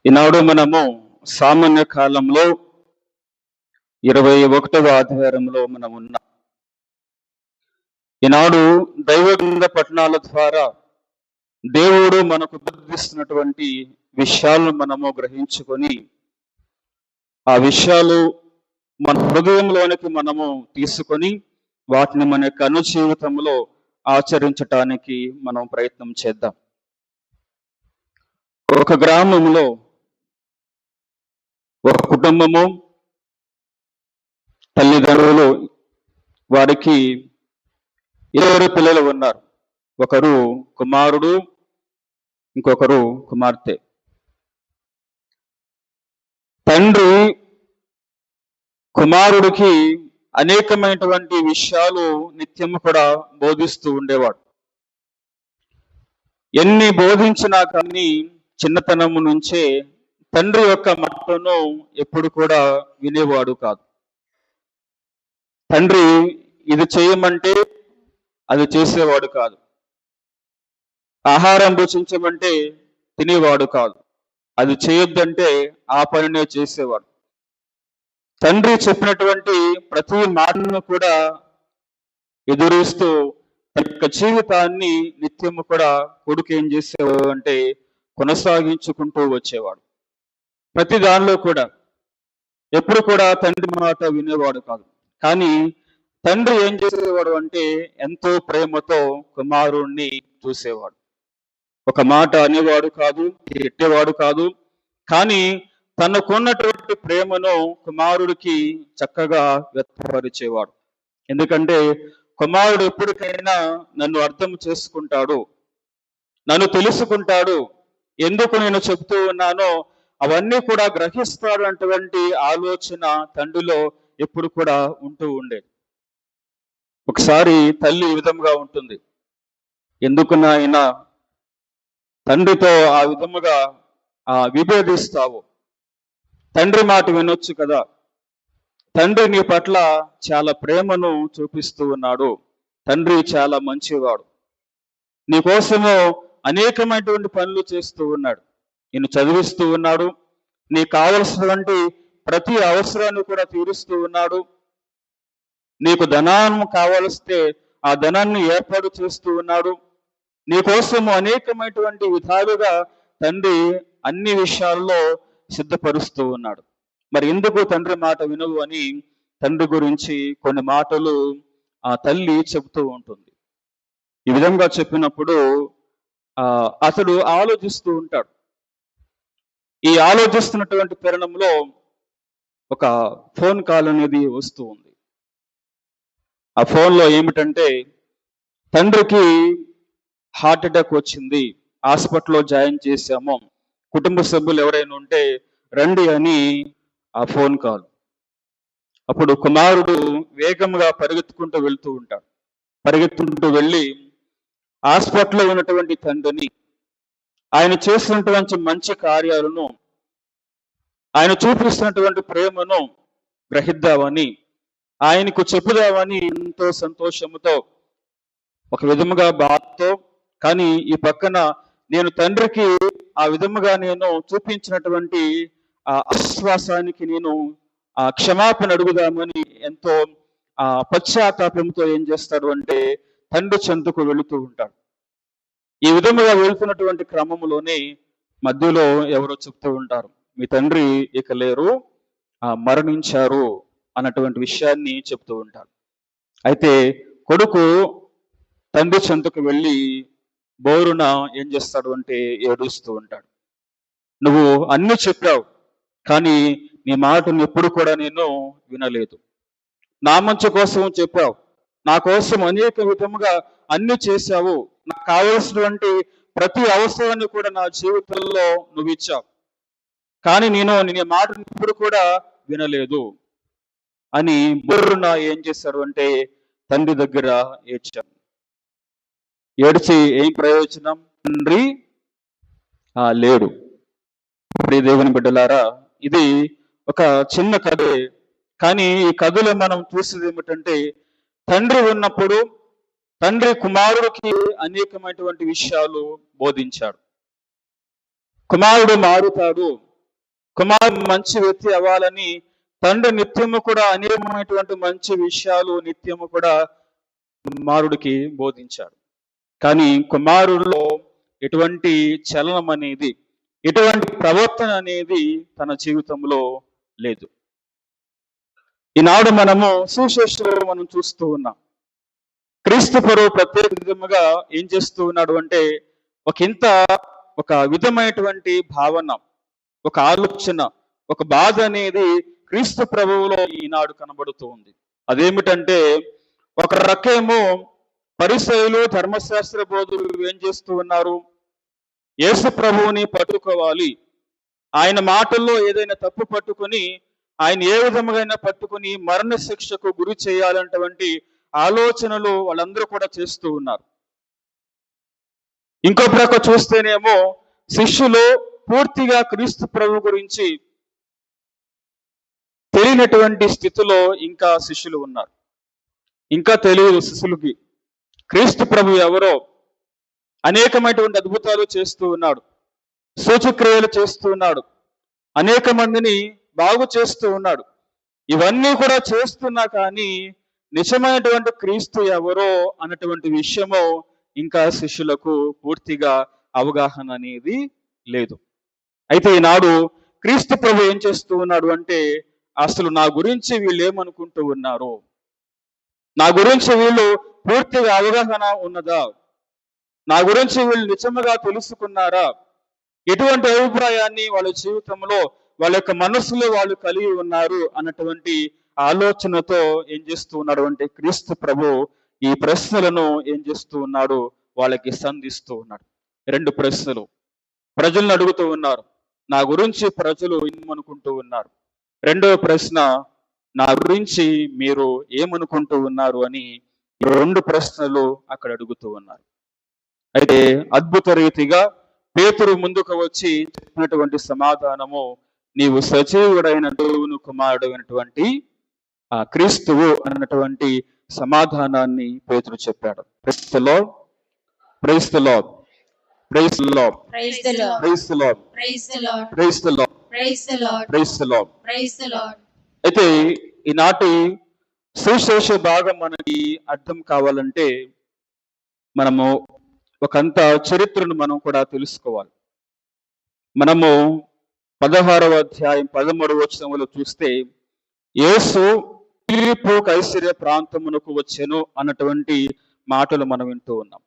ఈనాడు మనము సామాన్య కాలంలో 21వ ఆదివారంలో మనం ఉన్నాం. ఈనాడు దైవ గ్రంథ పఠనాల ద్వారా దేవుడు మనకు బోధిస్తున్నటువంటి విషయాలను మనము గ్రహించుకొని ఆ విషయాలు మన హృదయంలోనికి మనము తీసుకొని వాటిని మన యొక్క అను జీవితంలో ఆచరించటానికి మనం ప్రయత్నం చేద్దాం. ఒక గ్రామంలో ఒక కుటుంబము, తల్లిదండ్రులు, వారికి 2 పిల్లలు ఉన్నారు. ఒకరు కుమారుడు, ఇంకొకరు కుమార్తె. తండ్రి కుమారుడికి అనేకమైనటువంటి విషయాలు నిత్యము కూడా బోధిస్తూ ఉండేవాడు. ఎన్ని బోధించినా కానీ చిన్నతనము నుంచే తండ్రి యొక్క మాటను ఎప్పుడు కూడా వినేవాడు కాదు. తండ్రి ఇది చేయమంటే అది చేసేవాడు కాదు. ఆహారం భుజించమంటే తినేవాడు కాదు. అది చేయొద్దంటే ఆ పనినే చేసేవాడు. తండ్రి చెప్పినటువంటి ప్రతి మాటను కూడా ఎదురిస్తూ తన యొక్క జీవితాన్ని నిత్యము కూడా కొడుకు ఏం చేసేవాడు అంటే కొనసాగించుకుంటూ వచ్చేవాడు. ప్రతి దానిలో కూడా ఎప్పుడు కూడా తండ్రి మాట వినేవాడు కాదు. కానీ తండ్రి ఏం చేసేవాడు అంటే ఎంతో ప్రేమతో కుమారుణ్ణి చూసేవాడు. ఒక మాట అనేవాడు కాదు, తిట్టేవాడు కాదు. కానీ తనకున్నటువంటి ప్రేమను కుమారుడికి చక్కగా వ్యక్తపరిచేవాడు. ఎందుకంటే కుమారుడు ఎప్పటికైనా నన్ను అర్థం చేసుకుంటాడు, నన్ను తెలుసుకుంటాడు, ఎందుకు నేను చెబుతూ ఉన్నానో అవన్నీ కూడా గ్రహిస్తాడు అటువంటి ఆలోచన తండ్రిలో ఎప్పుడు కూడా ఉంటూ ఉండేది. ఒకసారి తల్లి ఈ విధంగా ఉంటుంది, ఎందుకు నాయన తండ్రితో ఆ విధముగా విభేదిస్తావు? తండ్రి మాట వినొచ్చు కదా. తండ్రి నీ పట్ల చాలా ప్రేమను చూపిస్తూ ఉన్నాడు. తండ్రి చాలా మంచివాడు. నీకోసము అనేకమైనటువంటి పనులు చేస్తూ ఉన్నాడు. నిన్ను చదివిస్తూ ఉన్నాడు. నీకు కావలసినటువంటి ప్రతి అవసరాన్ని కూడా తీరుస్తూ ఉన్నాడు. నీకు ధనాన్ని కావలిస్తే ఆ ధనాన్ని ఏర్పాటు చేస్తూ ఉన్నాడు. నీకోసము అనేకమైనటువంటి విధాలుగా తండ్రి అన్ని విషయాల్లో సిద్ధపరుస్తూ ఉన్నాడు. మరి ఎందుకు తండ్రి మాట వినవు అని తండ్రి గురించి కొన్ని మాటలు ఆ తల్లి చెబుతూ ఉంటుంది. ఈ విధంగా చెప్పినప్పుడు అతడు ఆలోచిస్తూ ఉంటాడు. ఈ ఆలోచిస్తున్నటువంటి తరుణంలో ఒక ఫోన్ కాల్ అనేది వస్తూ ఉంది. ఆ ఫోన్లో ఏమిటంటే, తండ్రికి హార్ట్ అటాక్ వచ్చింది, హాస్పిటల్లో జాయిన్ చేశాము, కుటుంబ సభ్యులు ఎవరైనా ఉంటే రండి అని ఆ ఫోన్ కాల్. అప్పుడు కుమారుడు వేగంగా పరిగెత్తుకుంటూ వెళ్తూ ఉంటాడు. పరిగెత్తుకుంటూ వెళ్ళి హాస్పిటల్లో ఉన్నటువంటి తండ్రిని, ఆయన చేసినటువంటి మంచి కార్యాలను, ఆయన చూపిస్తున్నటువంటి ప్రేమను గ్రహిద్దామని, ఆయనకు చెప్పుదామని ఎంతో సంతోషముతో, ఒక విధముగా బాధతో, కానీ ఈ పక్కన నేను తండ్రికి ఆ విధముగా నేను చూపించినటువంటి అవిశ్వాసానికి నేను క్షమాపణ అడుగుదామని ఎంతో పశ్చాత్తాపంతో ఏం చేస్తాడు అంటే తండ్రి చెంతకు వెళుతూ ఉంటాడు. ఈ విధముగా వెళుతున్నటువంటి క్రమంలోనే మధ్యలో ఎవరో చెప్తూ ఉంటారు, మీ తండ్రి ఇక లేరు, మరణించారు అన్నటువంటి విషయాన్ని చెప్తూ ఉంటారు. అయితే కొడుకు తండ్రి చెంతకు వెళ్ళి బోరున ఏం చేస్తాడు అంటే ఏడుస్తూ ఉంటాడు. నువ్వు అన్ని చెప్పావు, కానీ నీ మాటను ఎప్పుడు కూడా నేను వినలేదు. నా మంచి కోసం చెప్పావు, నా కోసం అనేక విధముగా అన్ని చేశావు, నాకు కావలసినటువంటి ప్రతి అవసరాన్ని కూడా నా జీవితంలో నువ్వు ఇచ్చావు, కానీ నేను నీ మాటను ఎప్పుడు కూడా వినలేదు అని బోరున ఏం చేశాడు అంటే తండ్రి దగ్గర ఏడ్చాడు. ఏడ్చి ఏం ప్రయోజనం? తండ్రి లేడు. దేవుని బిడ్డలారా, ఇది ఒక చిన్న కథే, కానీ ఈ కథలో మనం చూసేది ఏమిటంటే, తండ్రి ఉన్నప్పుడు తండ్రి కుమారుడికి అనేకమైనటువంటి విషయాలు బోధించాడు. కుమారుడు మారుతాడు, కుమారుడు మంచి వ్యక్తి అవ్వాలని తండ్రి నిత్యము కూడా అనేకమైనటువంటి మంచి విషయాలు నిత్యము కూడా కుమారుడికి బోధించాడు. కానీ కుమారుడిలో ఎటువంటి చలనం అనేది, ఎటువంటి ప్రవర్తన అనేది తన జీవితంలో లేదు. ఈనాడు మనము సుశేషులు మనం చూస్తూ ఉన్నాం. క్రీస్తు ప్రభువు ప్రత్యేక విధముగా ఏం చేస్తూ ఉన్నాడు అంటే ఒక విధమైనటువంటి భావన, ఒక ఆలోచన, ఒక బాధ అనేది క్రీస్తు ప్రభువులో ఈనాడు కనబడుతూ ఉంది. అదేమిటంటే ఒక రకమేమో పరిసయ్యులు ధర్మశాస్త్ర బోధులు ఏం చేస్తూ ఉన్నారు, యేసు ప్రభువుని పట్టుకోవాలి, ఆయన మాటల్లో ఏదైనా తప్పు పట్టుకుని ఆయన ఏ విధముగా పట్టుకుని మరణ శిక్షకు గురి చేయాలన్నటువంటి ఆలోచనలు వాళ్ళందరూ కూడా చేస్తూ ఉన్నారు. ఇంకో ప్రక్క చూస్తేనేమో శిష్యులు పూర్తిగా క్రీస్తు ప్రభు గురించి తెలియనటువంటి స్థితిలో ఇంకా శిష్యులు ఉన్నారు. ఇంకా తెలియదు శిష్యులకి క్రీస్తు ప్రభు ఎవరో. అనేకమైనటువంటి అద్భుతాలు చేస్తూ ఉన్నాడు, సూచక్రియలు చేస్తూ ఉన్నాడు, అనేక మందిని బాగు చేస్తూ ఉన్నాడు. ఇవన్నీ కూడా చేస్తున్నా కానీ నిజమైనటువంటి క్రీస్తు ఎవరో అన్నటువంటి విషయము ఇంకా శిష్యులకు పూర్తిగా అవగాహన అనేది లేదు. అయితే ఈనాడు క్రీస్తు ప్రభు ఏం చేస్తూ ఉన్నాడు అంటే, అసలు నా గురించి వీళ్ళు ఏమనుకుంటూ ఉన్నారు, నా గురించి వీళ్ళు పూర్తిగా అవగాహన ఉన్నదా, నా గురించి వీళ్ళు నిజముగా తెలుసుకున్నారా, ఎటువంటి అభిప్రాయాన్ని వాళ్ళ జీవితంలో వాళ్ళ యొక్క మనస్సులో వాళ్ళు కలిగి ఉన్నారు అన్నటువంటి ఆలోచనతో ఏం చేస్తూ ఉన్నాడు అంటే క్రీస్తు ప్రభు ఈ ప్రశ్నలను ఏం చేస్తూ ఉన్నాడు, వాళ్ళకి సంధిస్తూ ఉన్నాడు. 2 ప్రశ్నలు ప్రజలను అడుగుతూ ఉన్నారు, నా గురించి ప్రజలు ఏమనుకుంటూ ఉన్నారు. రెండవ ప్రశ్న, నా గురించి మీరు ఏమనుకుంటూ ఉన్నారు అని 2 ప్రశ్నలు అక్కడ అడుగుతూ ఉన్నారు. అయితే అద్భుత రీతిగా పేతురు ముందుకు వచ్చి చెప్పినటువంటి సమాధానము, నీవు సజీవుడైన దేవుని కుమారుడు అయినటువంటి ఆ క్రీస్తువు అన్నటువంటి సమాధానాన్ని పేతురు చెప్పాడు. Praise the Lord, praise the Lord, praise the Lord, Praise the Lord. Praise the Lord, Praise the Lord. Praise the Lord, Praise the Lord. Praise the Lord. Praise the Lord. అయితే ఈనాటి సుశేష భాగం మనకి అర్థం కావాలంటే మనము ఒకంత చరిత్రను మనం కూడా తెలుసుకోవాలి. మనము 16వ అధ్యాయం 13వ వచనంలో చూస్తే, యేసు ఫిలిప్పు కైసరియా ప్రాంతమునకు వచ్చెను అన్నటువంటి మాటలు మనం వింటూ ఉన్నాం.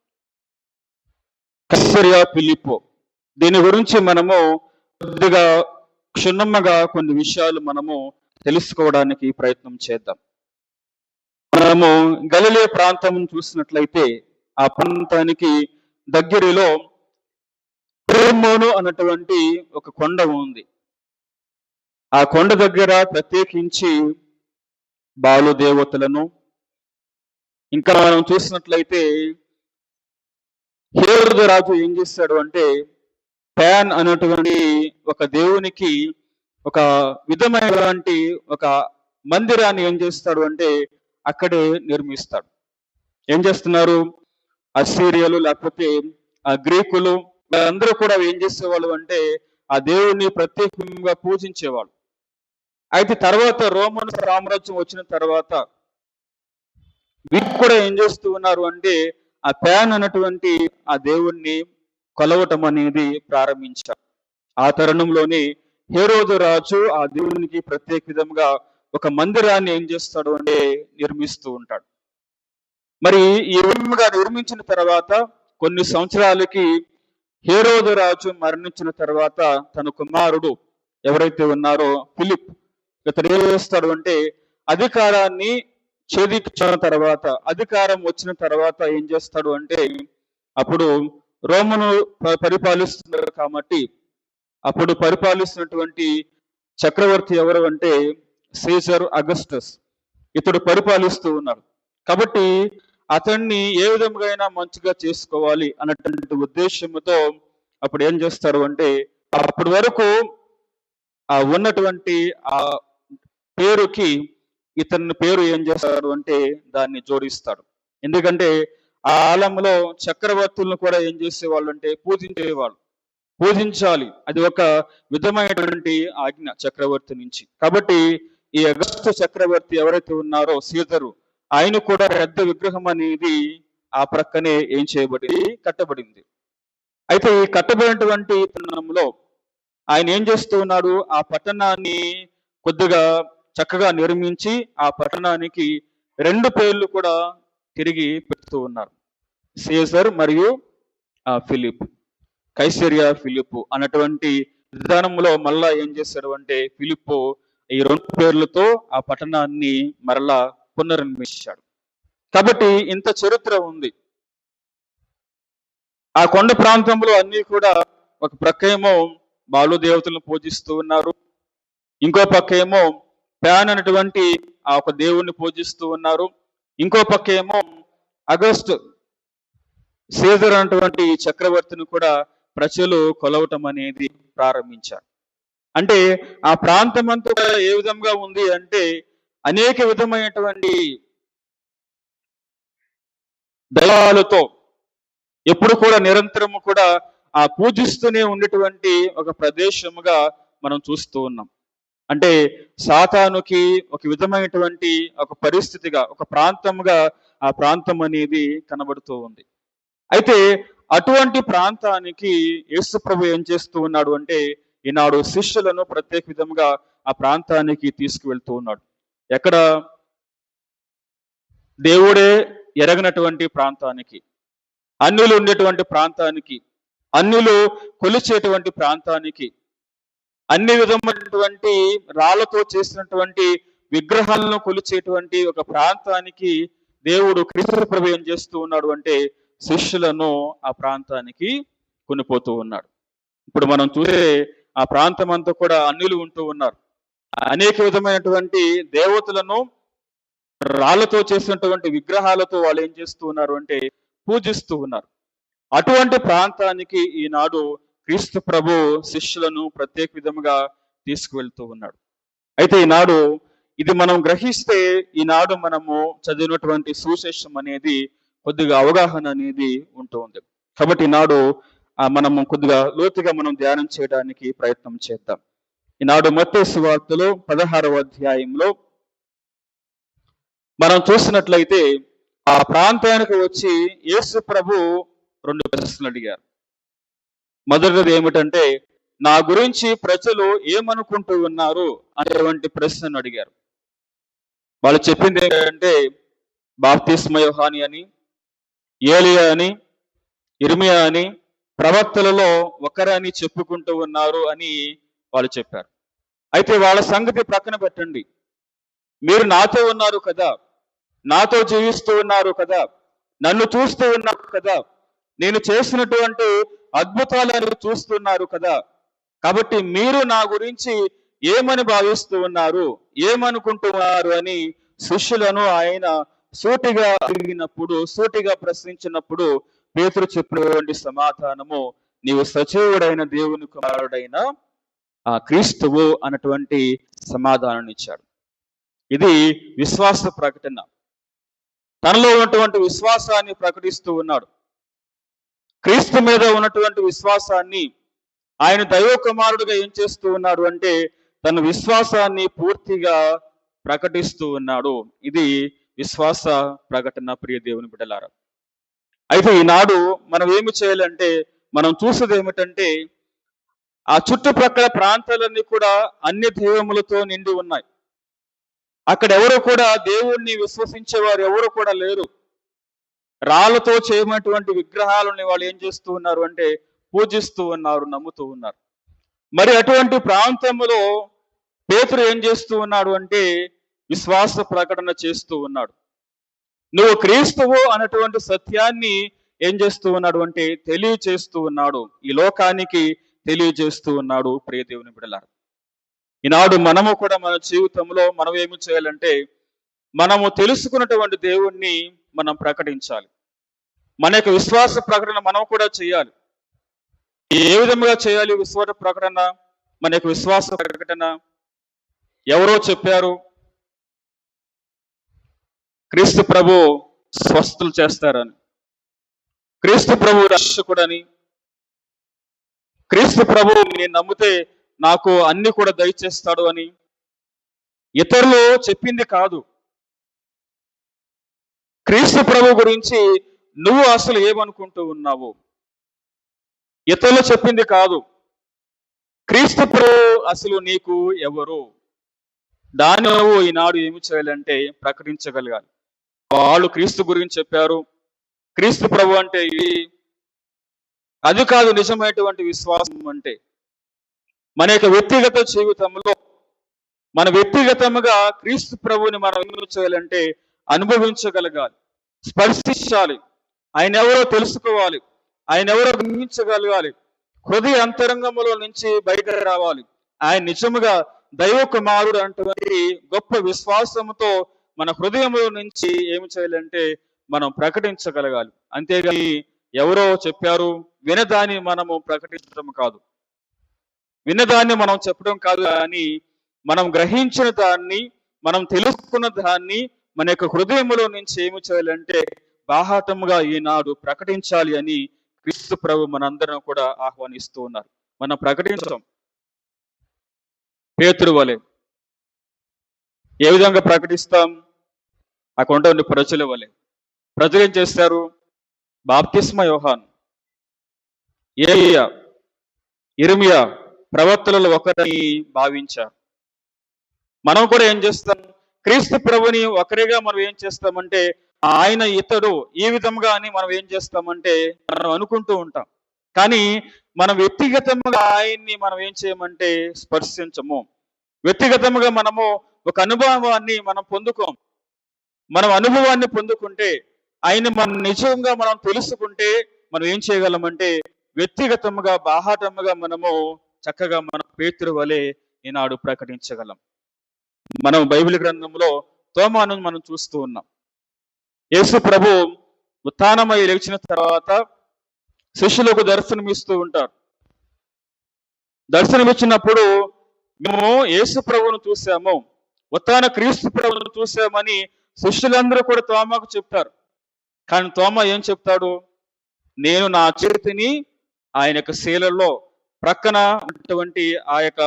కైసరియా ఫిలిప్పు, దీని గురించి మనము కొద్దిగా క్షుణ్ణంగా కొన్ని విషయాలు మనము తెలుసుకోవడానికి ప్రయత్నం చేద్దాం. మనము గలిలే ప్రాంతం చూసినట్లయితే ఆ ప్రాంతానికి దగ్గరలో హెర్మోను అన్నటువంటి ఒక కొండ ఉంది. ఆ కొండ దగ్గర ప్రత్యేకించి బాలు దేవతలను, ఇంకా మనం చూసినట్లయితే హేరోదు రాజు ఏం చేశాడు అంటే ప్యాన్ అనేటువంటి ఒక దేవునికి ఒక విధమైనటువంటి ఒక మందిరాన్ని ఏం చేస్తాడు అంటే అక్కడే నిర్మిస్తాడు. ఏం చేస్తున్నారు, అస్సీరియలు లేకపోతే ఆ గ్రీకులు వాళ్ళందరూ కూడా ఏం చేసేవాళ్ళు అంటే ఆ దేవుణ్ణి ప్రత్యేకంగా పూజించేవాళ్ళు. అయితే తర్వాత రోమన్ సామ్రాజ్యం వచ్చిన తర్వాత వీళ్ళు కూడా ఏం చేస్తూ ఉన్నారు అంటే ఆ ప్యాన్ అన్నటువంటి ఆ దేవుణ్ణి కొలవటం అనేది ప్రారంభించారు. ఆ తరుణంలోనే హేరోదు రాజు ఆ దేవునికి ప్రత్యేక విధంగా ఒక మందిరాన్ని ఏం చేస్తాడు అంటే నిర్మిస్తూ ఉంటాడు. మరి ఈ విధంగా నిర్మించిన తర్వాత కొన్ని సంవత్సరాలకి హేరోదు రాజు మరణించిన తర్వాత తన కుమారుడు ఎవరైతే ఉన్నారో ఫిలిప్, ఇతను ఏం చేస్తాడు అంటే అధికారాన్ని ఛేదించిన తర్వాత, అధికారం వచ్చిన తర్వాత ఏం చేస్తాడు అంటే అప్పుడు రోమను పరిపాలిస్తున్నారు కాబట్టి అప్పుడు పరిపాలిస్తున్నటువంటి చక్రవర్తి ఎవరు అంటే సీజర్ అగస్టస్, ఇతడు పరిపాలిస్తూ ఉన్నాడు. కాబట్టి అతన్ని ఏ విధంగా మంచిగా చేసుకోవాలి అన్నటువంటి ఉద్దేశంతో అప్పుడు ఏం చేస్తారు అంటే అప్పటి వరకు ఆ ఉన్నటువంటి ఆ పేరుకి ఇతని పేరు ఏం చేస్తారు అంటే దాన్ని జోడిస్తాడు. ఎందుకంటే ఆ ఆలంలో చక్రవర్తులను కూడా ఏం చేసేవాళ్ళు అంటే పూజించేవాళ్ళు, పూజించాలి, అది ఒక విధమైనటువంటి ఆజ్ఞ చక్రవర్తి నుంచి. కాబట్టి ఈ అగస్టు చక్రవర్తి ఎవరైతే ఉన్నారో సీజరు, ఆయన కూడా పెద్ద విగ్రహం అనేది ఆ ప్రక్కనే ఏం చేయబడింది, కట్టబడింది. అయితే ఈ కట్టబడినటువంటి తరుణంలో ఆయన ఏం చేస్తూ ఉన్నాడు, ఆ పట్టణాన్ని కొద్దిగా చక్కగా నిర్మించి ఆ పట్టణానికి 2 పేర్లు కూడా తిరిగి పెడుతూ ఉన్నారు. సీజర్ మరియు ఫిలిప్, కైసరియా ఫిలిప్పు అన్నటువంటి విధానంలో మళ్ళా ఏం చేశాడు అంటే ఫిలిప్పు ఈ 2 పేర్లతో ఆ పట్టణాన్ని మరలా పునర్నిర్మించాడు. కాబట్టి ఇంత చరిత్ర ఉంది. ఆ కొండ ప్రాంతంలో అన్ని కూడా ఒక ప్రక్క ఏమో బాలు దేవతలను పూజిస్తూ ఉన్నారు, ఇంకో పక్క ఏమో ప్యాన్ అనేటువంటి ఆ ఒక దేవుణ్ణి పూజిస్తూ ఉన్నారు, ఇంకో పక్క ఏమో అగస్ట్ సీజర్ అనేటువంటి చక్రవర్తిని కూడా ప్రజలు కొలవటం అనేది ప్రారంభించారు. అంటే ఆ ప్రాంతం అంతా కూడా ఏ విధంగా ఉంది అంటే అనేక విధమైనటువంటి దైవాలతో ఎప్పుడు కూడా నిరంతరము కూడా ఆ పూజిస్తూనే ఉండేటువంటి ఒక ప్రదేశముగా మనం చూస్తూ ఉన్నాం. అంటే సాతానుకి ఒక విధమైనటువంటి ఒక పరిస్థితిగా, ఒక ప్రాంతంగా ఆ ప్రాంతం అనేది కనబడుతూ ఉంది. అయితే అటువంటి ప్రాంతానికి యేసుప్రభు ఏం చేస్తూ ఉన్నాడు అంటే ఈనాడు శిష్యులను ప్రత్యేక విధంగా ఆ ప్రాంతానికి తీసుకువెళ్తూ ఉన్నాడు. ఎక్కడ? దేవుడే ఎరగనటువంటి ప్రాంతానికి, అన్యులు ఉండేటువంటి ప్రాంతానికి, అన్యులు కొలిచేటువంటి ప్రాంతానికి, అన్ని విధమైనటువంటి రాళ్లతో చేసినటువంటి విగ్రహాలను కొలిచేటువంటి ఒక ప్రాంతానికి దేవుడు క్రీస్తు ప్రభు ఏం చేస్తూ ఉన్నాడు అంటే శిష్యులను ఆ ప్రాంతానికి కొనిపోతూ ఉన్నాడు. ఇప్పుడు మనం చూసే ఆ ప్రాంతం అంతా కూడా అన్యులు ఉంటూ ఉన్నారు. అనేక విధమైనటువంటి దేవతలను రాళ్లతో చేసినటువంటి విగ్రహాలతో వాళ్ళు ఏం చేస్తూ ఉన్నారు అంటే పూజిస్తూ ఉన్నారు. అటువంటి ప్రాంతానికి ఈనాడు క్రీస్తు ప్రభు శిష్యులను ప్రత్యేక విధముగా తీసుకువెళ్తూ ఉన్నాడు. అయితే ఈనాడు ఇది మనం గ్రహిస్తే ఈనాడు మనము చదివినటువంటి సువిశేషం అనేది కొద్దిగా అవగాహన అనేది ఉంటుంది. కాబట్టి ఈనాడు మనము కొద్దిగా లోతుగా మనం ధ్యానం చేయడానికి ప్రయత్నం చేద్దాం. ఈనాడు మత్తయి సువార్తలో 16వ అధ్యాయంలో మనం చూసినట్లయితే ఆ ప్రాంతానికి వచ్చి యేసు ప్రభు 2 ప్రశ్నలు అడిగారు. మొదటిది ఏమిటంటే నా గురించి ప్రజలు ఏమనుకుంటూ ఉన్నారు అనేటువంటి ప్రశ్నను అడిగారు. వాళ్ళు చెప్పింది ఏంటంటే బాప్తిస్మ యోహాని అని, ఏలియా అని, ఇర్మియా అని, ప్రవక్తలలో ఒకరని చెప్పుకుంటూ ఉన్నారు అని వాళ్ళు చెప్పారు. అయితే వాళ్ళ సంగతి ప్రక్కన పెట్టండి. మీరు నాతో ఉన్నారు కదా, నాతో జీవిస్తూ ఉన్నారు కదా, నన్ను చూస్తూ ఉన్నారు కదా, నేను చేసినటువంటి అద్భుతాలను చూస్తున్నారు కదా, కాబట్టి మీరు నా గురించి ఏమని భావిస్తూ ఉన్నారు, ఏమనుకుంటున్నారు అని శిష్యులను ఆయన సూటిగా అడిగినప్పుడు, సూటిగా ప్రశ్నించినప్పుడు పేతురు చెప్పినటువంటి సమాధానము నీవు సజీవుడైన దేవుని కుమారుడైన ఆ క్రీస్తువు అన్నటువంటి సమాధానాన్ని ఇచ్చాడు. ఇది విశ్వాస ప్రకటన. తనలో ఉన్నటువంటి విశ్వాసాన్ని ప్రకటిస్తూ ఉన్నాడు. క్రీస్తు మీద ఉన్నటువంటి విశ్వాసాన్ని ఆయన దైవ కుమారుడుగా ఏం చేస్తూ ఉన్నాడు అంటే తన విశ్వాసాన్ని పూర్తిగా ప్రకటిస్తూ ఉన్నాడు. ఇది విశ్వాస ప్రకటన, ప్రియ దేవుని బిడ్డలారా. అయితే ఈనాడు మనం ఏమి చేయాలంటే మనం చూసేది ఏమిటంటే ఆ చుట్టుప్రక్కల ప్రాంతాలన్నీ కూడా అన్ని దైవములతో నిండి ఉన్నాయి. అక్కడ ఎవరు కూడా దేవుణ్ణి విశ్వసించేవారు ఎవరు కూడా లేరు. రాళ్లతో చేయనటువంటి విగ్రహాలని వాళ్ళు ఏం చేస్తూ ఉన్నారు అంటే పూజిస్తూ ఉన్నారు, నమ్ముతూ ఉన్నారు. మరి అటువంటి ప్రాంతంలో పేతురు ఏం చేస్తూ ఉన్నాడు అంటే విశ్వాస ప్రకటన చేస్తూ ఉన్నాడు. నువ్వు క్రీస్తువు అన్నటువంటి సత్యాన్ని ఏం చేస్తూ ఉన్నాడు అంటే తెలియచేస్తూ ఉన్నాడు, ఈ లోకానికి తెలియజేస్తూ ఉన్నాడు. ప్రియ దేవుని బిడ్డలారా, ఈనాడు మనము కూడా మన జీవితంలో మనం ఏమి చేయాలంటే మనము తెలుసుకున్నటువంటి దేవుణ్ణి మనం ప్రకటించాలి. మన యొక్క విశ్వాస ప్రకటన మనం కూడా చేయాలి. ఏ విధంగా చేయాలి విశ్వాస ప్రకటన? మన యొక్క విశ్వాస ప్రకటన ఎవరో చెప్పారు, క్రీస్తు ప్రభు స్వస్థతలు చేస్తారని, క్రీస్తు ప్రభు రక్షకుడని, క్రీస్తు ప్రభు నేను నమ్మితే నాకు అన్ని కూడా దయచేస్తాడు అని ఇతరులు చెప్పింది కాదు. క్రీస్తు ప్రభు గురించి నువ్వు అసలు ఏమనుకుంటూ ఉన్నావు? ఇతరులు చెప్పింది కాదు. క్రీస్తు ప్రభు అసలు నీకు ఎవరు? దాన్ని నువ్వు ఈనాడు ఏమి చేయాలంటే ప్రకటించగలగాలి. వాళ్ళు క్రీస్తు గురించి చెప్పారు, క్రీస్తు ప్రభు అంటే ఇది, అది కాదు నిజమైనటువంటి విశ్వాసం అంటే. మన యొక్క వ్యక్తిగత జీవితంలో మన వ్యక్తిగతంగా క్రీస్తు ప్రభుని మనం ఏమి చేయాలంటే అనుభవించగలగాలి, స్పర్శించాలి, ఆయన ఎవరో తెలుసుకోవాలి, ఆయన ఎవరో గ్రహించగలగాలి, హృదయ అంతరంగంలో నుంచి బయట రావాలి. ఆయన నిజముగా దైవ కుమారుడు అటువంటి గొప్ప విశ్వాసంతో మన హృదయంలో నుంచి ఏమి చేయాలంటే మనం ప్రకటించగలగాలి. అంతేగాని ఎవరో చెప్పారు వినదాన్ని మనము ప్రకటించడం కాదు, విన్నదాన్ని మనం చెప్పడం కాదు, కానీ మనం గ్రహించిన దాన్ని, మనం తెలుసుకున్న దాన్ని మన యొక్క హృదయంలో నుంచి ఏమి చేయాలంటే బాహాటముగా ఈనాడు ప్రకటించాలి అని క్రీస్తు ప్రభు మనందరం కూడా ఆహ్వానిస్తూ ఉన్నారు. మనం ప్రకటించడం పేతురు వలె ఏ విధంగా ప్రకటిస్తాం? అక్కడ ఉండే ప్రజల వలె. ప్రజలు ఏం చేస్తారు? బాప్తిస్మ యోహాను, ఏలియా, ఇర్మియా ప్రవక్తలలో ఒకరిని భావించారు. మనం కూడా ఏం చేస్తాం? క్రీస్తు ప్రభుని ఒకరిగా మనం ఏం చేస్తామంటే ఆయన ఇతడు ఈ విధంగా అని మనం ఏం చేస్తామంటే మనం అనుకుంటూ ఉంటాం. కానీ మనం వ్యక్తిగతంగా ఆయన్ని మనం ఏం చేయమంటే స్పర్శించము. వ్యక్తిగతంగా మనము ఒక అనుభవాన్ని మనం పొందుకోం. మనం అనుభవాన్ని పొందుకుంటే, ఆయన మనం నిజంగా మనం తెలుసుకుంటే మనం ఏం చేయగలమంటే వ్యక్తిగతంగా బాహాటముగా మనము చక్కగా మన పేతురు వలె ఈనాడు ప్రకటించగలం. మనం బైబిల్ గ్రంథంలో తోమాను మనం చూస్తూ ఉన్నాం. యేసు ప్రభు ఉత్థానమై లేచిన తర్వాత శిష్యులకు దర్శనమిస్తూ ఉంటారు. దర్శనమిచ్చినప్పుడు మేము యేసు ప్రభువును చూసాము, ఉత్థాన క్రీస్తు ప్రభువును చూసామని శిష్యులందరూ కూడా తోమాకు చెప్తారు. కానీ తోమా ఏం చెప్తాడు? నేను నా చేతిని ఆయన యొక్క శీలలో ప్రక్కన ఉన్నటువంటి ఆ యొక్క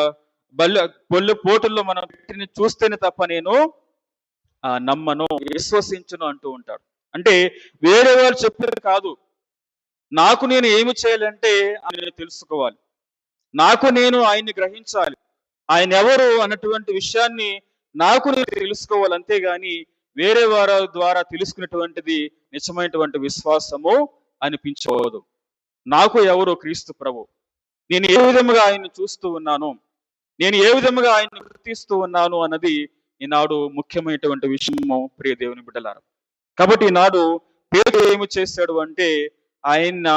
బొల్లు పోటుల్లో మనం పెట్టిని చూస్తేనే తప్ప నేను నమ్మను, విశ్వసించును అంటూ ఉంటాడు. అంటే వేరే వాళ్ళు చెప్పారు కాదు, నాకు నేను ఏమి చేయాలంటే ఆయన తెలుసుకోవాలి, నాకు నేను ఆయన్ని గ్రహించాలి, ఆయన ఎవరు అన్నటువంటి విషయాన్ని నాకు నేను తెలుసుకోవాలి. అంతేగాని వేరే వారి ద్వారా తెలుసుకున్నటువంటిది నిజమైనటువంటి విశ్వాసము అనిపించవద్దు. నాకు ఎవరు? క్రీస్తు ప్రభు. నేను ఏ విధముగా ఆయన్ని చూస్తూ ఉన్నాను, నేను ఏ విధముగా ఆయన్ని గుర్తిస్తూ ఉన్నాను అన్నది ఈనాడు ముఖ్యమైనటువంటి విషయము ప్రియ దేవుని బిడ్డలారా. కాబట్టి ఈనాడు పేతురు ఏమి చేశాడు అంటే ఆయన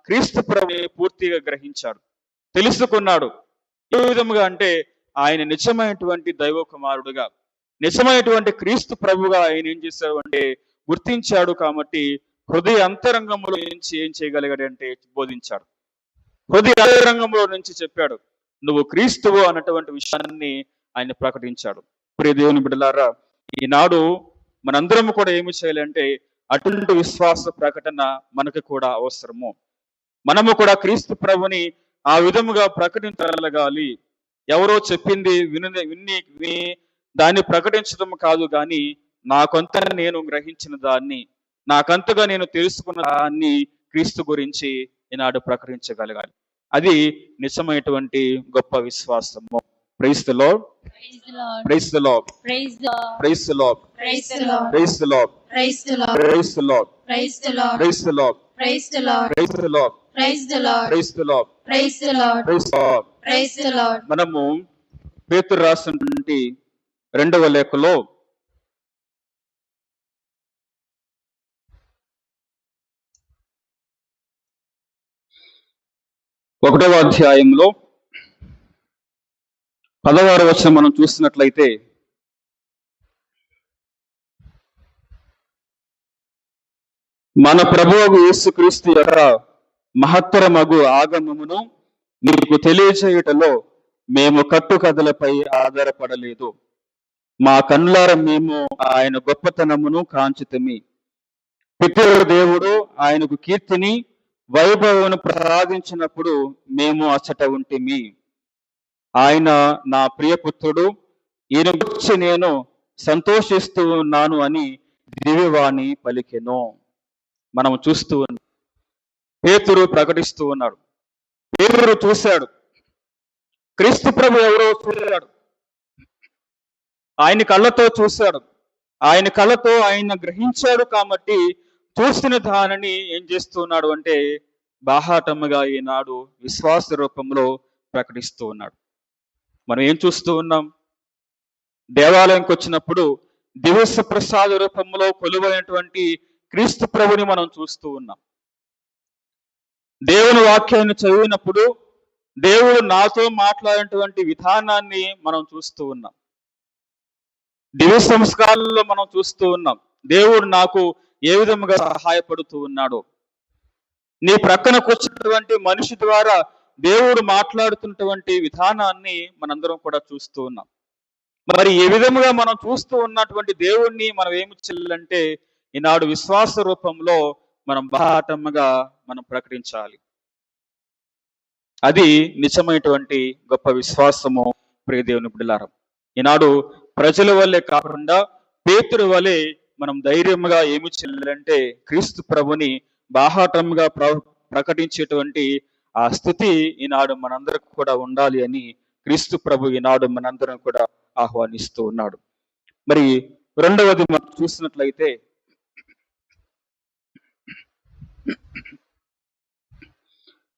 క్రీస్తు ప్రభుని పూర్తిగా గ్రహించాడు, తెలుసుకున్నాడు. ఏ విధముగా అంటే ఆయన నిజమైనటువంటి దైవ కుమారుడుగా, నిజమైనటువంటి క్రీస్తు ప్రభుగా ఆయన ఏం చేశాడు అంటే గుర్తించాడు. కాబట్టి హృదయ అంతరంగంలో నుంచి ఏం చేయగలిగాడు అంటే బోధించాడు. హృదయ అంతరంగంలో నుంచి చెప్పాడు, నువ్వు క్రీస్తువు అన్నటువంటి విషయాన్ని ఆయన ప్రకటించాడు. ప్రియ దేవుని బిడ్డలారా, ఈనాడు మనందరం కూడా ఏమి చేయాలంటే అటువంటి విశ్వాస ప్రకటన మనకు కూడా అవసరము. మనము కూడా క్రీస్తు ప్రభుని ఆ విధముగా ప్రకటించగలగాలి. ఎవరో చెప్పింది విని దాన్ని ప్రకటించడం కాదు, కానీ నాకంతగా నేను గ్రహించిన దాన్ని, నాకంతగా నేను తెలుసుకున్న దాన్ని క్రీస్తు గురించి ఈనాడు ప్రకటించగలగాలి. అది నిజమైనటువంటి గొప్ప విశ్వాసము. Praise the Lord, praise the Lord, Praise the Lord. Praise the Lord, Praise the Lord. Praise the Lord, Praise the Lord. Praise the Lord, Praise the Lord. Praise the Lord, Praise the Lord. Praise the Lord, Praise the Lord. Praise the Lord, Praise the Lord. Praise the Lord. Praise the Lord. మనము పేతురు రాసినటువంటి 2వ లేఖలో 1వ అధ్యాయంలో 16వ వచనం మనం చూసినట్లయితే, మన ప్రభువు యేసుక్రీస్తు యొక్క మహత్తరమగు ఆగమమును మీకు తెలియచేయుటలో మేము కట్టుకథలపై ఆధారపడలేదు. మా కన్నులార మేము ఆయన గొప్పతనమును కాంచితిమి. పితరుల దేవుడు ఆయనకు కీర్తిని వైభవమును ప్రసాదించినప్పుడు మేము అచ్చట ఉంటిమి. ఆయన నా ప్రియపుత్రుడు, ఈయన గురించి నేను సంతోషిస్తూ ఉన్నాను అని దివ్యవాణి పలికెను. మనం చూస్తూ ఉన్నాం, పేతురు ప్రకటిస్తూ ఉన్నాడు. పేతురు చూశాడు, క్రీస్తు ప్రభు ఎవరో చూశాడు. ఆయన కళ్ళతో చూశాడు, ఆయన కళ్ళతో ఆయన గ్రహించాడు కాబట్టి చూసిన దానిని ఏం చేస్తున్నాడు అంటే బాహాటముగా ఈనాడు విశ్వాస రూపంలో ప్రకటిస్తూ ఉన్నాడు. మనం ఏం చూస్తూ ఉన్నాం? దేవాలయంకి వచ్చినప్పుడు దివస ప్రసాద రూపంలో కొలువైనటువంటి క్రీస్తు ప్రభుని మనం చూస్తూ ఉన్నాం. దేవుని వాక్యాన్ని చదివినప్పుడు దేవుడు నాతో మాట్లాడినటువంటి విధానాన్ని మనం చూస్తూ ఉన్నాం. దివ్య సంస్కారాల్లో మనం చూస్తూ ఉన్నాం దేవుడు నాకు ఏ విధముగా సహాయపడుతూ ఉన్నాడో. నీ ప్రక్కన కూర్చున్నటువంటి మనిషి ద్వారా దేవుడు మాట్లాడుతున్నటువంటి విధానాన్ని మనందరం కూడా చూస్తూ ఉన్నాం. మరి ఏ విధముగా మనం చూస్తూ ఉన్నటువంటి దేవుణ్ణి మనం ఏమి చేయాలంటే ఈనాడు విశ్వాస రూపంలో మనం బాహాటముగా మనం ప్రకటించాలి. అది నిజమైనటువంటి గొప్ప విశ్వాసము. ప్రియ దేవుని బిడ్డలారా, ఈనాడు ప్రజల వల్లే కాకుండా పేతురు వలె మనం ధైర్యంగా ఏమి చేయాలంటే క్రీస్తు ప్రభుని బాహాటంగా ప్రకటించేటువంటి ఆ స్థితి ఈనాడు మనందరికి కూడా ఉండాలి అని క్రీస్తు ప్రభు ఈనాడు మనందరం కూడా ఆహ్వానిస్తూ ఉన్నాడు. మరి రెండవది మనం చూసినట్లయితే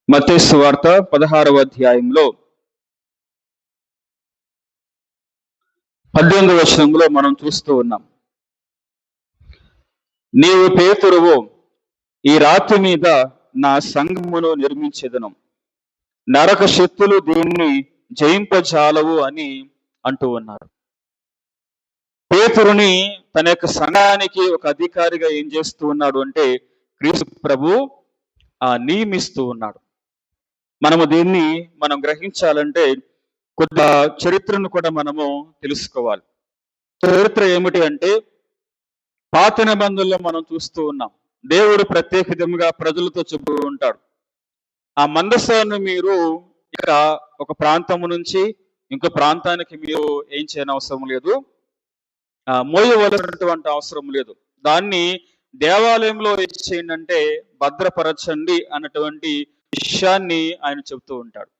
మత్తయి సువార్త 16వ అధ్యాయంలో 18వ వచనంలో మనం చూస్తూ ఉన్నాం. నీవు పేతురువు, ఈ రాతి మీద నా సంఘమును నిర్మించెదను, నరక శక్తులు దీన్ని జయింపజాలవు అని అంటూ ఉన్నారు. పేతురుని తన యొక్క సంఘానికి ఒక అధికారిగా ఏం చేస్తూ ఉన్నాడు అంటే క్రీస్తు ప్రభు నియమిస్తూ ఉన్నాడు. మనము దీన్ని మనం గ్రహించాలంటే కొద్ది చరిత్రను కూడా మనము తెలుసుకోవాలి. చరిత్ర ఏమిటి అంటే పాత నిబంధనలో మనం చూస్తూ ఉన్నాం దేవుడు ప్రత్యేక విధంగా ప్రజలతో చెబుతూ ఉంటాడు, ఆ మందసాన్ని మీరు ఇక ఒక ప్రాంతం నుంచి ఇంకో ప్రాంతానికి మీరు ఏం చేయని అవసరం లేదు, మోయవలసినటువంటి అవసరం లేదు, దాన్ని దేవాలయంలో ఏం చేయండి అంటే భద్రపరచండి అన్నటువంటి విషయాన్ని ఆయన చెబుతూ ఉంటాడు.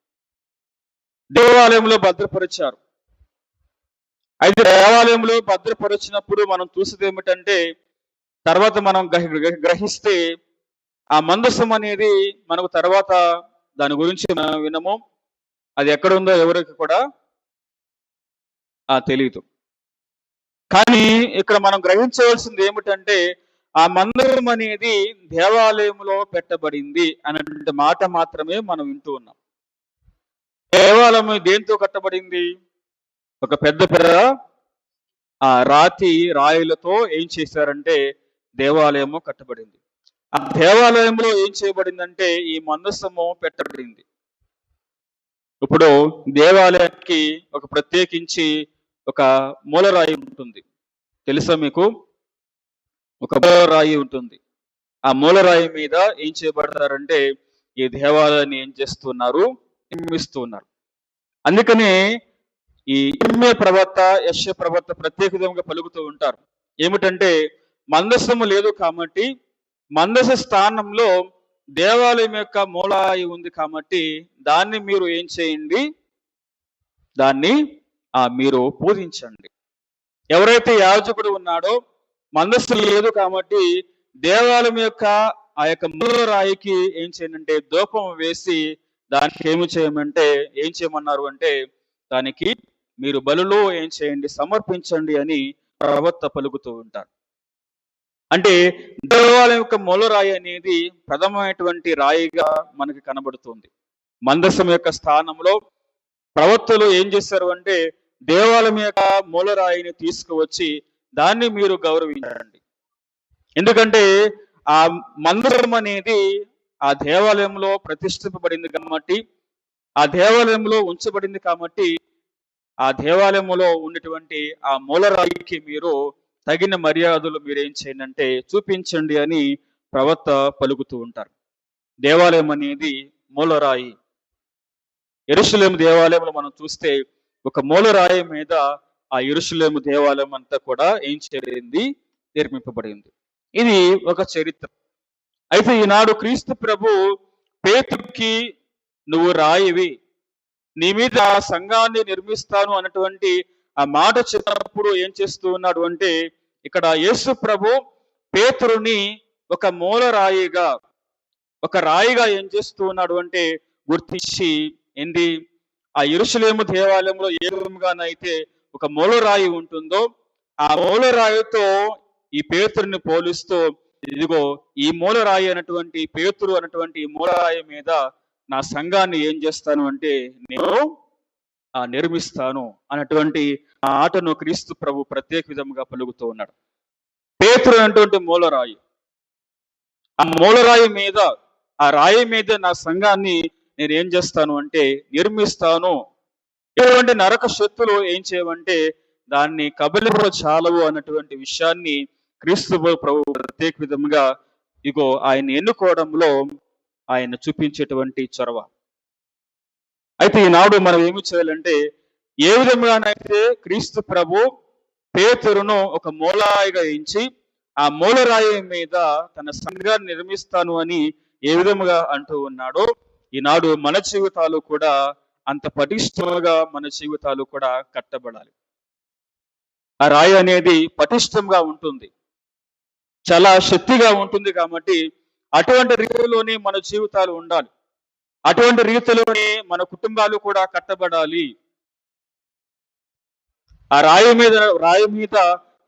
దేవాలయంలో భద్రపరిచారు. అయితే దేవాలయంలో భద్రపరిచినప్పుడు మనం చూసేది ఏమిటంటే తర్వాత మనం గ్రహిస్తే ఆ మందసం అనేది మనకు తర్వాత దాని గురించి మనం వినము, అది ఎక్కడ ఉందో ఎవరికి కూడా తెలియదు. కానీ ఇక్కడ మనం గ్రహించవలసింది ఏమిటంటే ఆ మందిరం అనేది దేవాలయంలో పెట్టబడింది అనే మాట మాత్రమే మనం వింటూ ఉన్నాం. దేవాలయం దేంతో కట్టబడింది? ఒక పెద్ద పెద్ద రాయిలతో ఏం చేశారంటే దేవాలయము కట్టబడింది. ఆ దేవాలయంలో ఏం చేయబడిందంటే ఈ మందసము పెట్టబడింది. ఇప్పుడు దేవాలయానికి ఒక ప్రత్యేకించి ఒక మూలరాయి ఉంటుంది, తెలుసా మీకు? ఒక మూలరాయి ఉంటుంది. ఆ మూలరాయి మీద ఏం చేయబడతారంటే ఈ దేవాలయాన్ని ఏం చేస్తున్నారు? నిర్మిస్తున్నారు. అందుకనే ఈ ఇర్మియా ప్రవక్త, యెషయా ప్రవక్త ప్రత్యేక విధంగా పలుకుతూ ఉంటారు ఏమిటంటే మందసము లేదు కాబట్టి మందస స్థానంలో దేవాలయం యొక్క మూలరాయి ఉంది కాబట్టి దాన్ని మీరు ఏం చేయండి, దాన్ని మీరు పూజించండి. ఎవరైతే యాజకుడు ఉన్నాడో మందస్సు లేదు కాబట్టి దేవాలయం యొక్క ఆ యొక్క మూలరాయికి ఏం చేయండి అంటే ధూపం వేసి దానికి ఏమి చేయమంటే ఏం చేయమన్నారు అంటే దానికి మీరు బలులో ఏం చేయండి, సమర్పించండి అని ప్రవక్త పలుకుతూ ఉంటారు. అంటే దేవాలయం యొక్క మూలరాయి అనేది ప్రథమమైనటువంటి రాయిగా మనకి కనబడుతుంది. మందసం యొక్క స్థానంలో ప్రవక్తలు ఏం చేశారు అంటే దేవాలయం యొక్క మూలరాయిని తీసుకువచ్చి దాన్ని మీరు గౌరవించండి. ఎందుకంటే ఆ మందిరం అనేది ఆ దేవాలయంలో ప్రతిష్ఠింపబడింది కాబట్టి, ఆ దేవాలయంలో ఉంచబడింది కాబట్టి ఆ దేవాలయంలో ఉన్నటువంటి ఆ మూలరాయికి మీరు తగిన మర్యాదలు మీరు ఏం చేయండి అంటే చూపించండి అని ప్రవక్త పలుకుతూ ఉంటారు. దేవాలయం అనేది మూలరాయి. యెరూషలేము దేవాలయంలో మనం చూస్తే ఒక మూలరాయి మీద ఆ యెరూషలేము దేవాలయం అంతా కూడా ఏం చేరింది, నిర్మింపబడింది. ఇది ఒక చరిత్ర. అయితే ఈనాడు క్రీస్తు ప్రభు పేతురుకి నువ్వు రాయివి, నీ మీద సంఘాన్ని నిర్మిస్తాను అన్నటువంటి ఆ మాట చెప్పినప్పుడు ఏం చేస్తూ ఉన్నాడు అంటే, ఇక్కడ యేసు ప్రభు పేతురుని ఒక మూలరాయిగా, ఒక రాయిగా ఏం చేస్తూ ఉన్నాడు అంటే గుర్తించి, ఏంటి, ఆ యెరూషలేము దేవాలయంలో ఏ విధంగానైతే ఒక మూలరాయి ఉంటుందో ఆ మూలరాయితో ఈ పేతురుని పోలిస్తూ, ఇదిగో ఈ మూలరాయి అనేటువంటి పేతురు అనేటువంటి ఈ మూలరాయి మీద నా సంఘాన్ని ఏం చేస్తాను అంటే నేను నిర్మిస్తాను అన్నటువంటి ఆ ఆటను క్రీస్తు ప్రభు ప్రత్యేక విధంగా పలుకుతూ ఉన్నాడు. పేతురు అనేటువంటి మూలరాయి, ఆ మూలరాయి మీద, ఆ రాయి మీద నా సంఘాన్ని నేను ఏం చేస్తాను అంటే నిర్మిస్తాను. ఇటువంటి నరక శక్తులు ఏం చేయమంటే దాన్ని కబలింప చాలవు అన్నటువంటి విషయాన్ని క్రీస్తు ప్రభు ప్రత్యేక విధంగా ఇగో ఆయన ఎన్నుకోవడంలో ఆయన చూపించేటువంటి చొరవ. అయితే ఈనాడు మనం ఏమి చేయాలంటే, ఏ విధంగానైతే క్రీస్తు ప్రభు పేతురును ఒక మూలరాయిగా ఎంచి ఆ మూలరాయి మీద తన సంఘాన్ని నిర్మిస్తాను అని ఏ విధముగా అంటూ ఉన్నాడో, ఈనాడు మన జీవితాలు కూడా అంత పటిష్టంగా మన జీవితాలు కూడా కట్టబడాలి. ఆ రాయి అనేది పటిష్టంగా ఉంటుంది, చాలా శక్తిగా ఉంటుంది. కాబట్టి అటువంటి రీతిలోనే మన జీవితాలు ఉండాలి, అటువంటి రీతిలోనే మన కుటుంబాలు కూడా కట్టబడాలి. ఆ రాయి మీద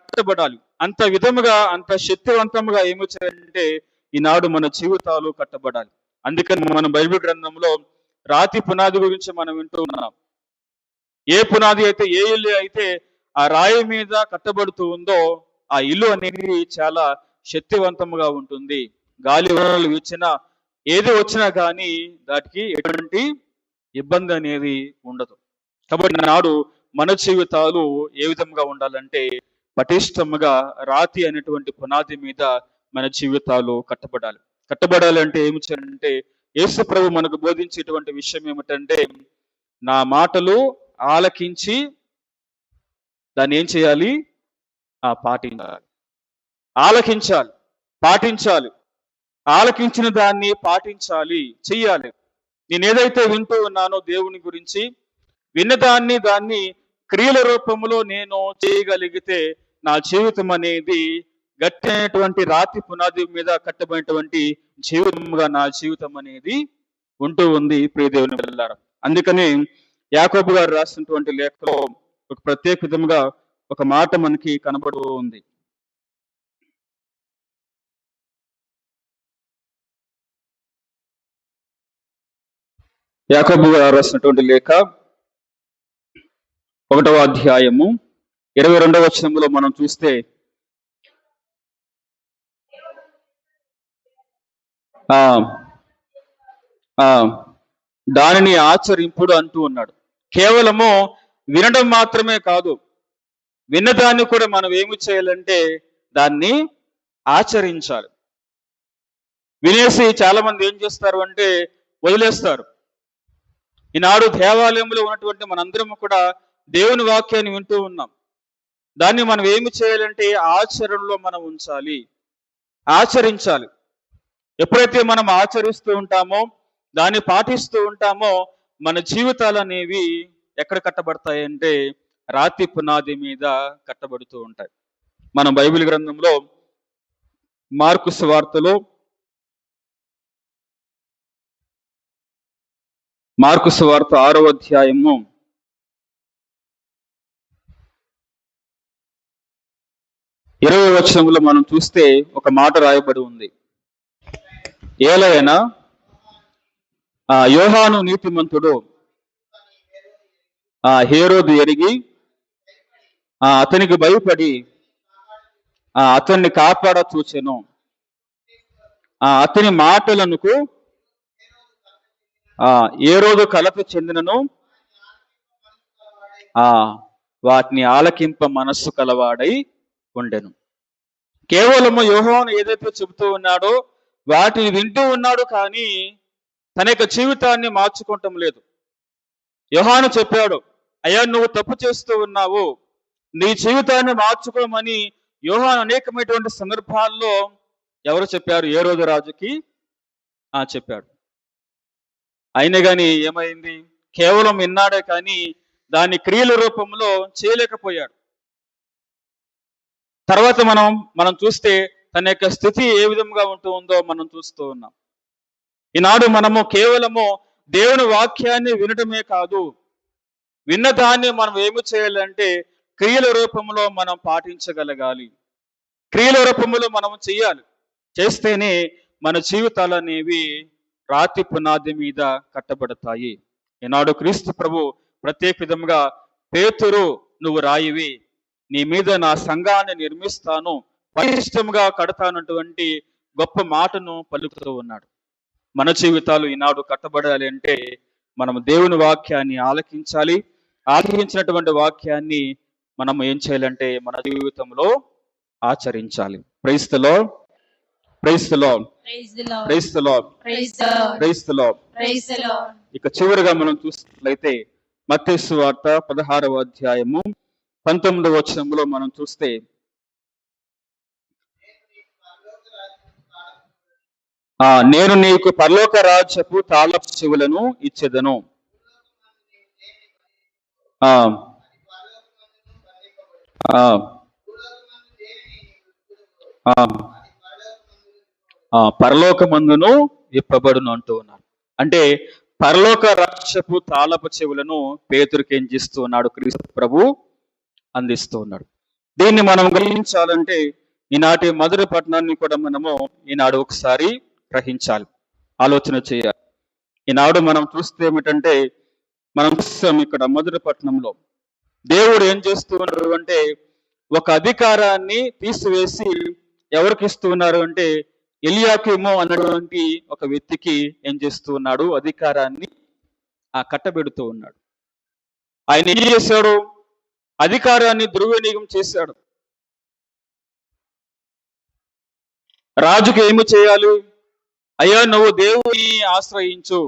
కట్టబడాలి. అంత విధముగా, అంత శక్తివంతంగా ఏమి చేయాలంటే ఈనాడు మన జీవితాలు కట్టబడాలి. అందుకని మన బైబిల్ గ్రంథంలో రాతి పునాది గురించి మనం వింటూ ఉన్నాం. ఏ పునాది అయితే, ఏ ఇల్లు అయితే ఆ రాయి మీద కట్టబడుతూ ఉందో ఆ ఇల్లు అనేది చాలా శక్తివంతంగా ఉంటుంది. గాలి వానలు వీచినా, ఏది వచ్చినా కానీ దానికి ఎటువంటి ఇబ్బంది అనేది ఉండదు. కాబట్టి నాడు మన జీవితాలు ఏ విధంగా ఉండాలంటే పటిష్టంగా రాతి అనేటువంటి పునాది మీద మన జీవితాలు కట్టబడాలి. కట్టబడాలంటే ఏమి చేయాలంటే యేసు ప్రభు మనకు బోధించేటువంటి విషయం ఏమిటంటే, నా మాటలు ఆలకించి దాన్ని ఏం చేయాలి? పాటించాలి. ఆలకించాలి, పాటించాలి. ఆలకించిన దాన్ని పాటించాలి, చెయ్యాలి. నేను ఏదైతే వింటూ ఉన్నానో దేవుని గురించి, దాన్ని క్రియల రూపంలో నేను చేయగలిగితే నా జీవితం అనేది గట్టైనటువంటి రాతి పునాది మీద కట్టబడినటువంటి జీవితంగా నా జీవితం అనేది ఉంటూ ఉంది. ప్రియ దేవుని బిడ్డలారా, అందుకని యాకోబు గారు రాసినటువంటి లేఖలో ఒక ప్రత్యేక విధంగా ఒక మాట మనకి కనబడుతూ ఉంది. యాకోబు గారు రాసినటువంటి లేఖ 1వ అధ్యాయము 22వ వచనంలో మనం చూస్తే, దానిని ఆచరింపుడు అంటూ ఉన్నాడు. కేవలము వినడం మాత్రమే కాదు, విన్నదాన్ని కూడా మనం ఏమి చేయాలంటే దాన్ని ఆచరించాలి. వినేసి చాలా మంది ఏం చేస్తారు అంటే వదిలేస్తారు. ఈనాడు దేవాలయంలో ఉన్నటువంటి మనందరం కూడా దేవుని వాక్యాన్ని వింటూ ఉన్నాం. దాన్ని మనం ఏమి చేయాలంటే ఆచరణలో మనం ఉంచాలి, ఆచరించాలి. ఎప్పుడైతే మనం ఆచరిస్తూ ఉంటామో, దాన్ని పాటిస్తూ ఉంటామో, మన జీవితాలు అనేవి ఎక్కడ కట్టబడతాయంటే రాతి పునాది మీద కట్టబడుతూ ఉంటాయి. మన బైబిల్ గ్రంథంలో మార్కు సువార్తలో మార్కు సువార్త 6వ అధ్యాయము 20వ వచనంలో మనం చూస్తే ఒక మాట రాయబడి ఉంది. ఏలైనా యోహాను నీతిమంతుడు హేరోదు ఎరిగి అతనికి భయపడి అతన్ని కాపాడ చూచెను. అతని మాటలకు ఏ రోజు కలత చెందినను వాటిని ఆలకింప మనస్సు కలవాడై ఉండెను. కేవలము యోహాను ఏదైతే చెబుతూ ఉన్నాడో వాటిని వింటూ ఉన్నాడు, కానీ తన యొక్క జీవితాన్ని మార్చుకోవటం లేదు. యోహాను చెప్పాడు, అయ్యా నువ్వు తప్పు చేస్తూ ఉన్నావు, నీ జీవితాన్ని మార్చుకోమని యోహాను అనేకమైనటువంటి సందర్భాల్లో ఎవరు చెప్పారు? ఏ రోజు రాజుకి చెప్పాడు. అయినా కానీ ఏమైంది? కేవలం విన్నాడే కానీ దాన్ని క్రియల రూపంలో చేయలేకపోయాడు. తర్వాత మనం చూస్తే తన యొక్క స్థితి ఏ విధంగా ఉందో మనం చూస్తూ ఉన్నాం. ఈనాడు మనము కేవలము దేవుని వాక్యాన్ని వినటమే కాదు, విన్న దాన్ని మనం ఏమి చేయాలంటే క్రియల రూపంలో మనం పాటించగలగాలి. క్రియల రూపంలో మనం చేయాలి. చేస్తేనే మన జీవితాలు అనేవి రాతి పునాది మీద కట్టబడతాయి. ఈనాడు క్రీస్తు ప్రభు ప్రత్యేక విధంగా పేతురు నువ్వు రాయివి, నీ మీద నా సంఘాన్ని నిర్మిస్తాను, పటిష్టంగా కడతానటువంటి గొప్ప మాటను పలుకుతూ ఉన్నాడు. మన జీవితాలు ఈనాడు కట్టబడాలి అంటే మనం దేవుని వాక్యాన్ని ఆలకించాలి. ఆలకించినటువంటి వాక్యాన్ని మనం ఏం చేయాలంటే మన జీవితంలో ఆచరించాలి. Praise the Lord, praise the Lord, Praise the Lord. Praise the Lord, Praise the Lord. Praise the Lord. Praise the Lord. ఇక చివరిగా మనం చూసినట్లయితే మత్తయి సువార్త 16వ అధ్యాయము 19వ వచనంలో మనం చూస్తే నేను నీకు పరలోక రాజ్యపు తాళపు చెవులను ఇచ్చెదను. పరలోకమందును ఇప్పబడును అంటూ ఉన్నారు. అంటే పరలోక రాజ్యపు తాళపు చెవులను పేతురుకి ఏం చేస్తూ ఉన్నాడు? క్రీస్తు ప్రభు అందిస్తూ ఉన్నాడు. దీన్ని మనం గ్రహించాలంటే ఈనాటి మొదటి పట్టణాన్ని కూడా మనము ఈనాడు ఒకసారి గ్రహించాలి, ఆలోచన చేయాలి. ఈనాడు మనం చూస్తే ఏమిటంటే మనం చూస్తాం ఇక్కడ మొదటి పట్టణంలో దేవుడు ఏం చేస్తూ ఉన్నారు అంటే ఒక అధికారాన్ని తీసివేసి ఎవరికి ఇస్తూ ఉన్నారు అంటే ఎలియాకీము అన్నటువంటి ఒక వ్యక్తికి ఏం చేస్తూ ఉన్నాడు? అధికారాన్ని కట్టబెడుతూ ఉన్నాడు. ఆయన ఏం చేశాడు? అధికారాన్ని దుర్వినియోగం చేశాడు. రాజుకి ఏమి చేయాలి? అయ్యా నువ్వు దేవుని ఆశ్రయించు,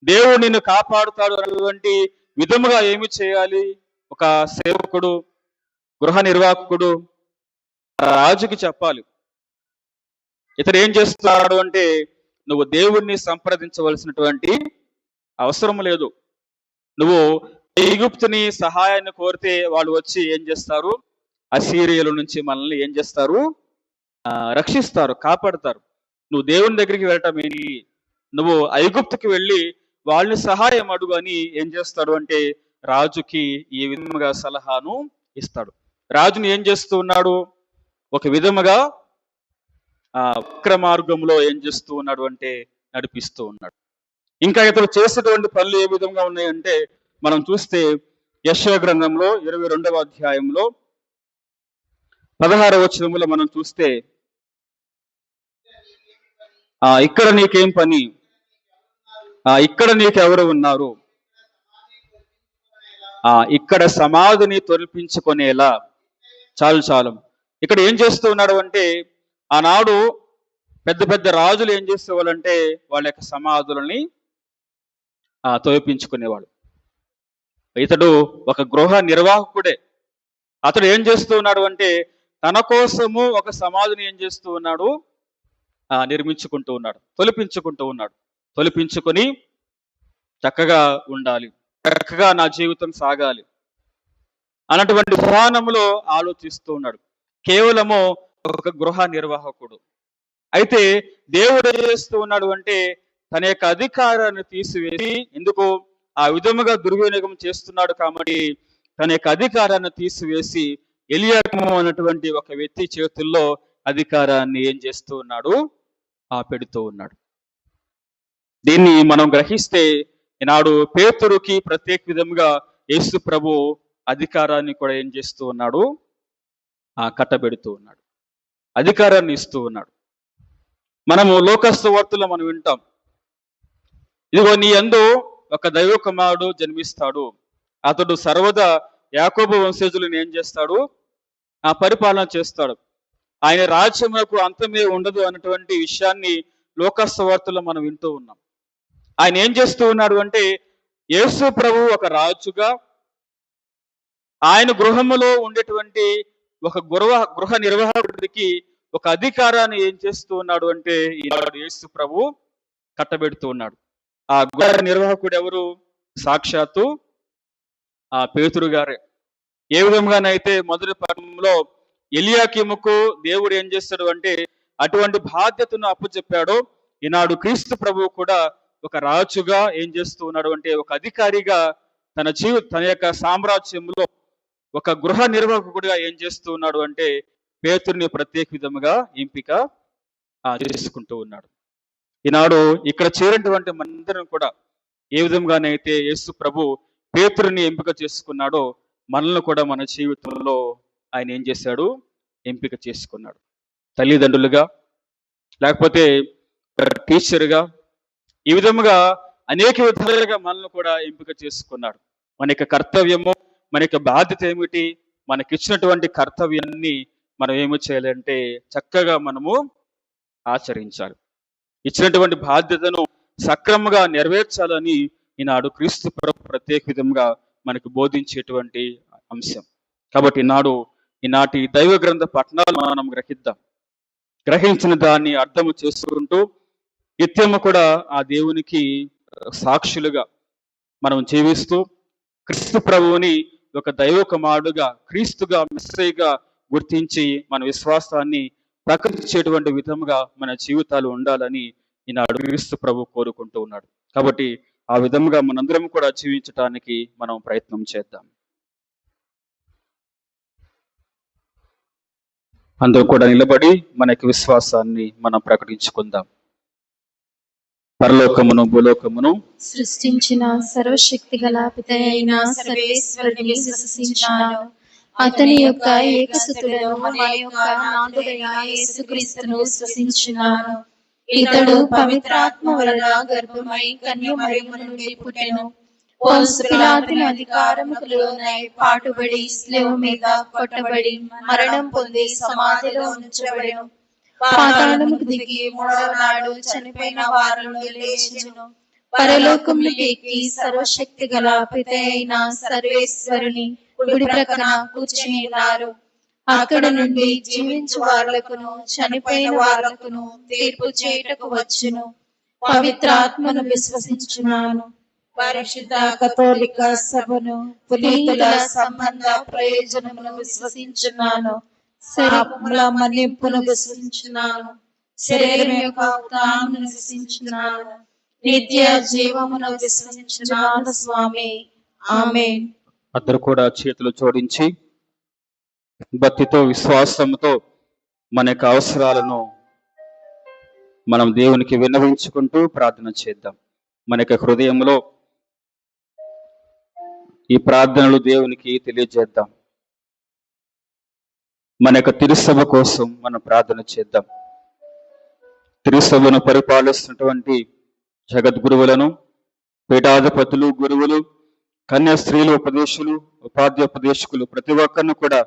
దేవుడు నిన్ను కాపాడుతాడు అన్నటువంటి విధముగా ఏమి చేయాలి? ఒక సేవకుడు, గృహ నిర్వాహకుడు రాజుకి చెప్పాలి. ఇతడు ఏం చేస్తున్నాడు అంటే నువ్వు దేవుణ్ణి సంప్రదించవలసినటువంటి అవసరం లేదు. నువ్వు ఈజిప్తుని సహాయాన్ని కోరితే వాళ్ళు వచ్చి ఏం చేస్తారు? అసీరియల నుంచి మనల్ని ఏం చేస్తారు? రక్షిస్తారు, కాపాడుతారు. నువ్వు దేవుని దగ్గరికి వెళ్ళటం ఏంటి? నువ్వు ఐగుప్తుకి వెళ్ళి వాళ్ళని సహాయం అడుగు అని ఏం చేస్తాడు అంటే రాజుకి ఈ విధముగా సలహాను ఇస్తాడు. రాజుని ఏం చేస్తూ ఉన్నాడు? ఒక విధముగా వక్ర మార్గంలో ఏం చేస్తూ ఉన్నాడు అంటే నడిపిస్తూ ఉన్నాడు. ఇంకా ఇతడు చేసేటువంటి పనులు ఏ విధంగా ఉన్నాయంటే మనం చూస్తే యెషయా గ్రంథంలో 22వ అధ్యాయంలో 16వ వచనంలో మనం చూస్తే ఇక్కడ నీకేం పని, ఇక్కడ నీకెవరు ఉన్నారు, ఇక్కడ సమాధిని తొలిపించుకునేలా. చాలు. ఇక్కడ ఏం చేస్తూ ఉన్నాడు అంటే ఆనాడు పెద్ద పెద్ద రాజులు ఏం చేసేవాళ్ళంటే వాళ్ళ యొక్క సమాధులని తొలిపించుకునేవాడు. ఇతడు ఒక గృహ నిర్వాహకుడే. అతడు ఏం చేస్తూ ఉన్నాడు అంటే తన కోసము ఒక సమాధిని ఏం చేస్తూ ఉన్నాడు? నిర్మించుకుంటూ ఉన్నాడు, తొలిపించుకుంటూ ఉన్నాడు. తొలిపించుకొని చక్కగా ఉండాలి, చక్కగా నా జీవితం సాగాలి అన్నటువంటి విధానంలో ఆలోచిస్తూ ఉన్నాడు. కేవలము ఒక గృహ నిర్వాహకుడు. అయితే దేవుడు ఏం చేస్తూ ఉన్నాడు అంటే తన యొక్క అధికారాన్ని తీసివేసి, ఎందుకు ఆ విధముగా దుర్వినియోగం చేస్తున్నాడు కాబట్టి తన యొక్క అధికారాన్ని తీసివేసి ఎలియాకీము అన్నటువంటి ఒక వ్యక్తి చేతుల్లో అధికారాన్ని ఏం చేస్తూ ఉన్నాడు? పెడుతూ ఉన్నాడు. దీన్ని మనం గ్రహిస్తే ఈనాడు పేతురుకి ప్రత్యేక విధంగా యేసు ప్రభు అధికారాన్ని కూడా ఏం చేస్తూ ఉన్నాడు? కట్టబెడుతూ ఉన్నాడు, అధికారాన్ని ఇస్తూ ఉన్నాడు. మనము లోకస్తు వార్తలో మనం వింటాం, ఇదిగో నీ యందు ఒక దైవ కుమారుడు జన్మిస్తాడు, అతడు సర్వదా యాకోబు వంశజులను ఏం చేస్తాడు? పరిపాలన చేస్తాడు, ఆయన రాజ్యములకు అంతమే ఉండదు అన్నటువంటి విషయాన్ని లోకస్తు వార్తలో మనం వింటూ ఉన్నాం. ఆయన ఏం చేస్తూ ఉన్నాడు అంటే యేసు ప్రభు ఒక రాజుగా ఆయన గృహములో ఉండేటువంటి ఒక గృహ నిర్వాహకుడికి ఒక అధికారాన్ని ఏం చేస్తూ ఉన్నాడు అంటే ఈనాడు యేసు ప్రభు కట్టబెడుతూ ఉన్నాడు. ఆ గృహ నిర్వాహకుడు ఎవరు? సాక్షాత్తు ఆ పేతురు గారే. ఏ విధంగానైతే మొదటి పట్టణంలో ఎలియాకీముకు దేవుడు ఏం చేస్తాడు అంటే అటువంటి బాధ్యతను అప్పచెప్పాడో, ఈనాడు క్రీస్తు ప్రభువు కూడా ఒక రాజుగా ఏం చేస్తూ ఉన్నాడు అంటే ఒక అధికారిగా తన యొక్క సామ్రాజ్యంలో ఒక గృహ నిర్వాహకుడిగా ఏం చేస్తూ ఉన్నాడు అంటే పేతుర్ని ప్రత్యేక విధముగా ఎంపిక చేసుకుంటూ ఉన్నాడు. ఈనాడు ఇక్కడ చేరినటువంటి మనందరం కూడా ఏ విధంగానైతే యేసు ప్రభు పేతురుని ఎంపిక చేసుకున్నాడో మనల్ని కూడా మన జీవితంలో ఆయన ఏం చేశాడు, ఎంపిక చేసుకున్నాడు. తల్లిదండ్రులుగా, లేకపోతే టీచర్గా, ఈ విధముగా అనేక విధాలుగా మనల్ని కూడా ఎంపిక చేసుకున్నాడు. మన యొక్క కర్తవ్యము, మన యొక్క బాధ్యత ఏమిటి, మనకిచ్చినటువంటి కర్తవ్యాన్ని మనం ఏమి చేయాలంటే చక్కగా మనము ఆచరించాలి. ఇచ్చినటువంటి బాధ్యతను సక్రమంగా నెరవేర్చాలని ఈనాడు క్రీస్తు ప్రత్యేక విధంగా మనకు బోధించేటువంటి అంశం. కాబట్టి ఈనాటి దైవ గ్రంథ పఠనాలు మనం గ్రహించిన దాన్ని అర్థము చేసుకుంటూ నిత్యము కూడా ఆ దేవునికి సాక్షులుగా మనం జీవిస్తూ క్రీస్తు ప్రభువుని ఒక దైవ కుమారుడుగా, క్రీస్తుగా, మెస్సీగా గుర్తించి మన విశ్వాసాన్ని ప్రకటించేటువంటి విధముగా మన జీవితాలు ఉండాలని ఈనాడు క్రీస్తు ప్రభు కోరుకుంటూ ఉన్నాడు. కాబట్టి ఆ విధముగా మనందరం కూడా జీవించటానికి మనం ప్రయత్నం చేద్దాం. అందరూ కూడా నిలబడి మన యొక్క విశ్వాసాన్ని మనం ప్రకటించుకుందాం. పరలోకమును భూలోకమును సృష్టించిన సర్వశక్తి గల పిత అయిన సర్వేశ్వరుని విశ్వసించాను. అతని యొక్క ఏకసుతుడను మన యొక్క నాథుడైన యేసుక్రీస్తును విశ్వసించున్నాను. ఇతడు పవిత్రాత్మ వలన గర్భమై కన్య మరియమ్మ నుండి పుట్టెను. పొంసు పిలాతుని అధికారముకు లోనై పాటుబడి శిలువ మీద కొట్టబడి మరణం పొంది సమాధిలో ఉంచబడెను. పాతాళముకు దిగి మూడవ నాడు చనిపోయిన వారి నుండి లేచెను. పరలోకములకు ఎక్కి సర్వశక్తి గల పిత అయిన సర్వేశ్వరుని కుడి ప్రక్కన కూర్చుని ఉన్నారు. అక్కడ నుండి జీవించు వారులకును చనిపోయిన వారులకును తీర్పు చేయుటకు వచ్చును. పవిత్రాత్మను విశ్వసించున్నాను. పరిశుద్ధ కథోలిక సభను, పునీతుల సంబంధ ప్రయోజనమును విశ్వసించున్నాను. శాపముల మన్నింపును విశ్వసించున్నాను. శరీరం యొక్క ఉత్థానమును విశ్వసించున్నాను. నిత్య జీవమును విశ్వసించున్నాను స్వామి. ఆమేన్. అందరూ కూడా చేతులు జోడించి భక్తితో, విశ్వాసంతో మన యొక్క అవసరాలను మనం దేవునికి విన్నవించుకుంటూ ప్రార్థన చేద్దాం. మన యొక్క హృదయంలో ఈ ప్రార్థనలు దేవునికి తెలియజేద్దాం. మన యొక్క తిరుసభ కోసం మనం ప్రార్థన చేద్దాం. తిరుసభను పరిపాలిస్తున్నటువంటి జగద్గురువులను, పీఠాధిపతులు, గురువులు, కన్యా స్త్రీలు, ఉపదేశులు, ఉపాధ్యోపదేశకులు ప్రతి ఒక్కరిని కూడా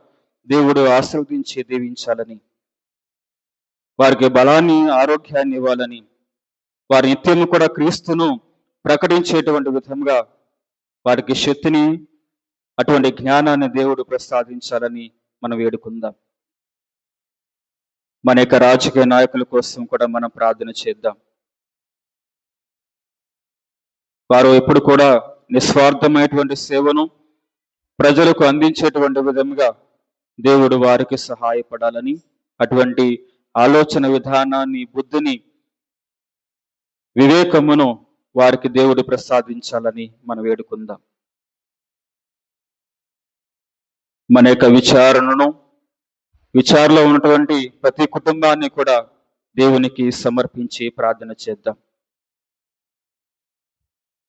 దేవుడు ఆశీర్వదించి దీవించాలని, వారికి బలాన్ని, ఆరోగ్యాన్ని ఇవ్వాలని, వారి నిత్యము కూడా క్రీస్తును ప్రకటించేటువంటి విధంగా వారికి శక్తిని, అటువంటి జ్ఞానాన్ని దేవుడు ప్రసాదించాలని మనం వేడుకుందాం. మన యొక్క రాజకీయ నాయకుల కోసం కూడా మనం ప్రార్థన చేద్దాం. వారు ఎప్పుడు కూడా నిస్వార్థమైనటువంటి సేవను ప్రజలకు అందించేటువంటి విధంగా దేవుడు వారికి సహాయపడాలని, అటువంటి ఆలోచన విధానాన్ని, బుద్ధిని, వివేకమును వారికి దేవుడు ప్రసాదించాలని మనం వేడుకుందాం. మన యొక్క విచారణలో ఉన్నటువంటి ప్రతి కుటుంబాన్ని కూడా దేవునికి సమర్పించి ప్రార్థన చేద్దాం.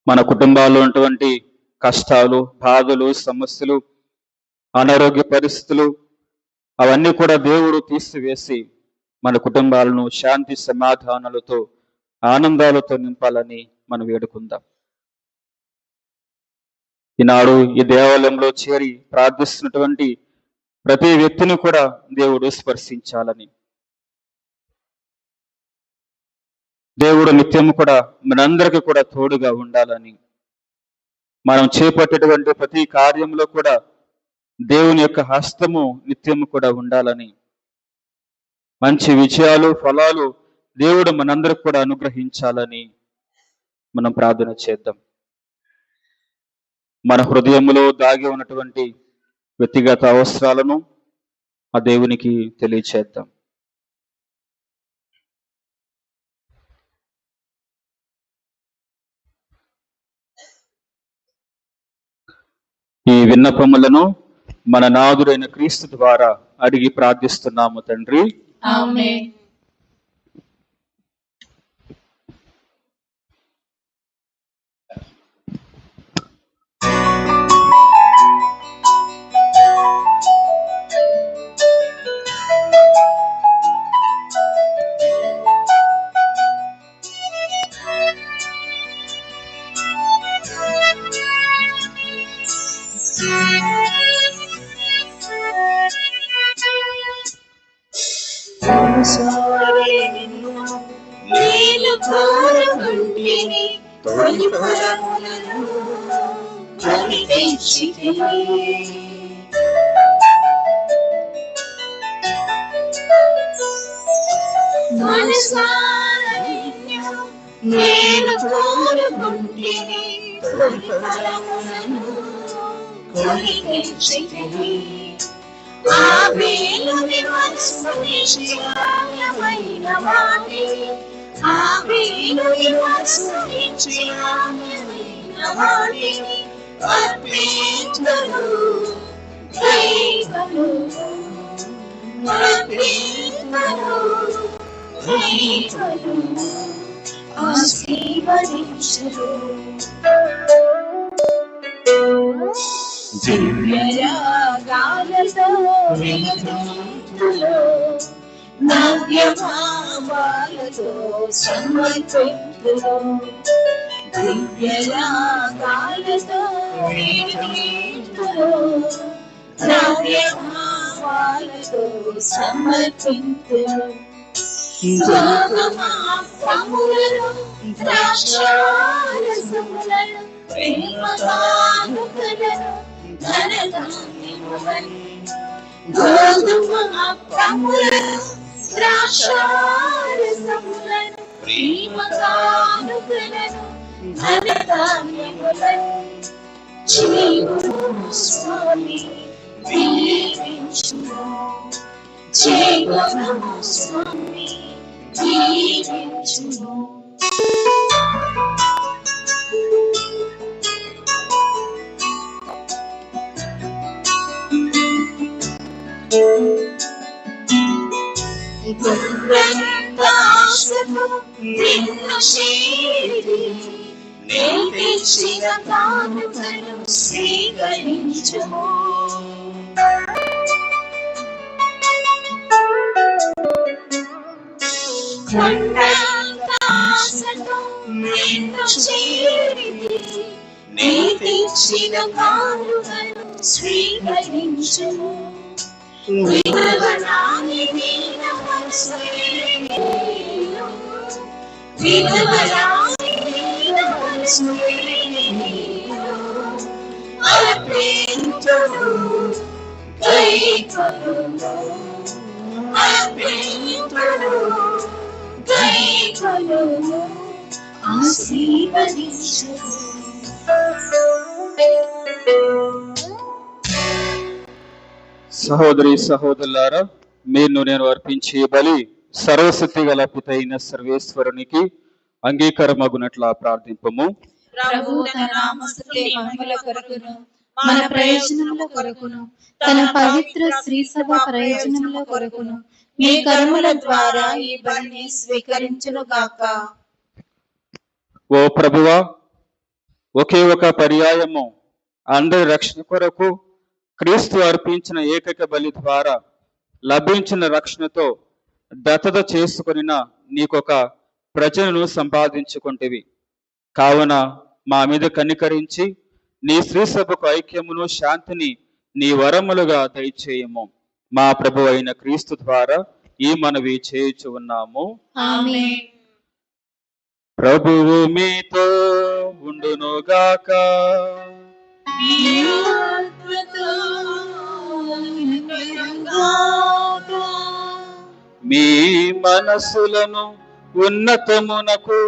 మన కుటుంబాల్లో ఉన్నటువంటి కష్టాలు, బాధలు, సమస్యలు, అనారోగ్య పరిస్థితులు అవన్నీ కూడా దేవుడు తీసివేసి మన కుటుంబాలను శాంతి సమాధానాలతో, ఆనందాలతో నింపాలని మనం వేడుకుందాం. ఈనాడు ఈ దేవాలయంలో చేరి ప్రార్థిస్తున్నటువంటి ప్రతి వ్యక్తిని కూడా దేవుడు స్పర్శించాలని, దేవుడు నిత్యము కూడా మనందరికీ కూడా తోడుగా ఉండాలని, మనం చేపట్టేటువంటి ప్రతి కార్యంలో కూడా దేవుని యొక్క హస్తము నిత్యము కూడా ఉండాలని, మంచి విజయాలు, ఫలాలు దేవుడు మనందరికి కూడా అనుగ్రహించాలని మనం ప్రార్థన చేద్దాం. మన హృదయంలో దాగి ఉన్నటువంటి వ్యక్తిగత అవసరాలను ఆ దేవునికి తెలియచేద్దాం. ఈ విన్నపములను మన నాథుడైన క్రీస్తు ద్వారా అడిగి ప్రార్థిస్తున్నాము తండ్రి. ఆమేన్. నేను కోరుకుంటేనే తొలి ఫలములను ఫలించితివి. మనసారా నేను కోరుకుంటేనే తొలి ఫలములను ఫలించితివి. ఆవేలుని మనసు నిశ్చయమైన వాటి, ఆవేలుని మనసు నిశ్చయమైన వాటిని అర్పించును, దైవము అర్పించును, దైవము ఆశీర్వదించును. దివ్యరాగాలతో వినుతులో, నవ్యభావాలతో సమర్పింతులో, దివ్యరాగాలతో వినుతులో, నవ్యభావాలతో సమర్పింతులో. గోధుమములను ద్రాక్షారసములను ప్రేమగానుకలను ధనధాన్యములను, గోధుమములను ద్రాక్షారసములను ప్రేమగానుకలను ధనధాన్యములను చేయుము స్వామి దీవించుము, చేయుము స్వామి దీవించుము. గుండ్రనిందాశను నిన్ను చేరి, నేను తెచ్చిన కానుకను స్వీకరించుము. గుండ్రనిందాశను నిన్ను చేరి, నేను తెచ్చిన కానుకను స్వీకరించుము. విధవరాని దీన మనసును, విధవరాని దీన మనసును అర్పించును, దైవము అర్పించును, దైవము ఆశీర్వదించును. సహోదరి సహోదరులారా, మీరు నేను అర్పించే బలి సర్వశక్తి గల పితైన సర్వేశ్వరునికి అంగీకారమగునట్లా ప్రార్థింపము. ప్రభువు తన నామస్తుతి మహిమల కొరకును, మన ప్రయోజనముల కొరకును, తన పవిత్ర శ్రీ సభ ప్రయోజనముల కొరకును మీ కర్మల ద్వారా ఈ బలిని స్వీకరించును గాక. ఓ ప్రభువా, ఒకే ఒక పర్యాయము అందరి రక్షణ కొరకు క్రీస్తు అర్పించిన ఏకైక బలి ద్వారా లభించిన రక్షణతో దత్తత చేసుకొనిన నీకొక ప్రజలను సంపాదించుకుంటేవి. కావున మా మీద కనికరించి నీ శ్రీ సభకు ఐక్యమును శాంతిని నీ వరములుగా దయచేయము. మా ప్రభు అయిన క్రీస్తు ద్వారా ఈ మనవి చేయుచు ఉన్నాము. ఆమేన్. ప్రభువు మీతో ఉండునుగాక. మీ మనసులను ఉన్నతమునకు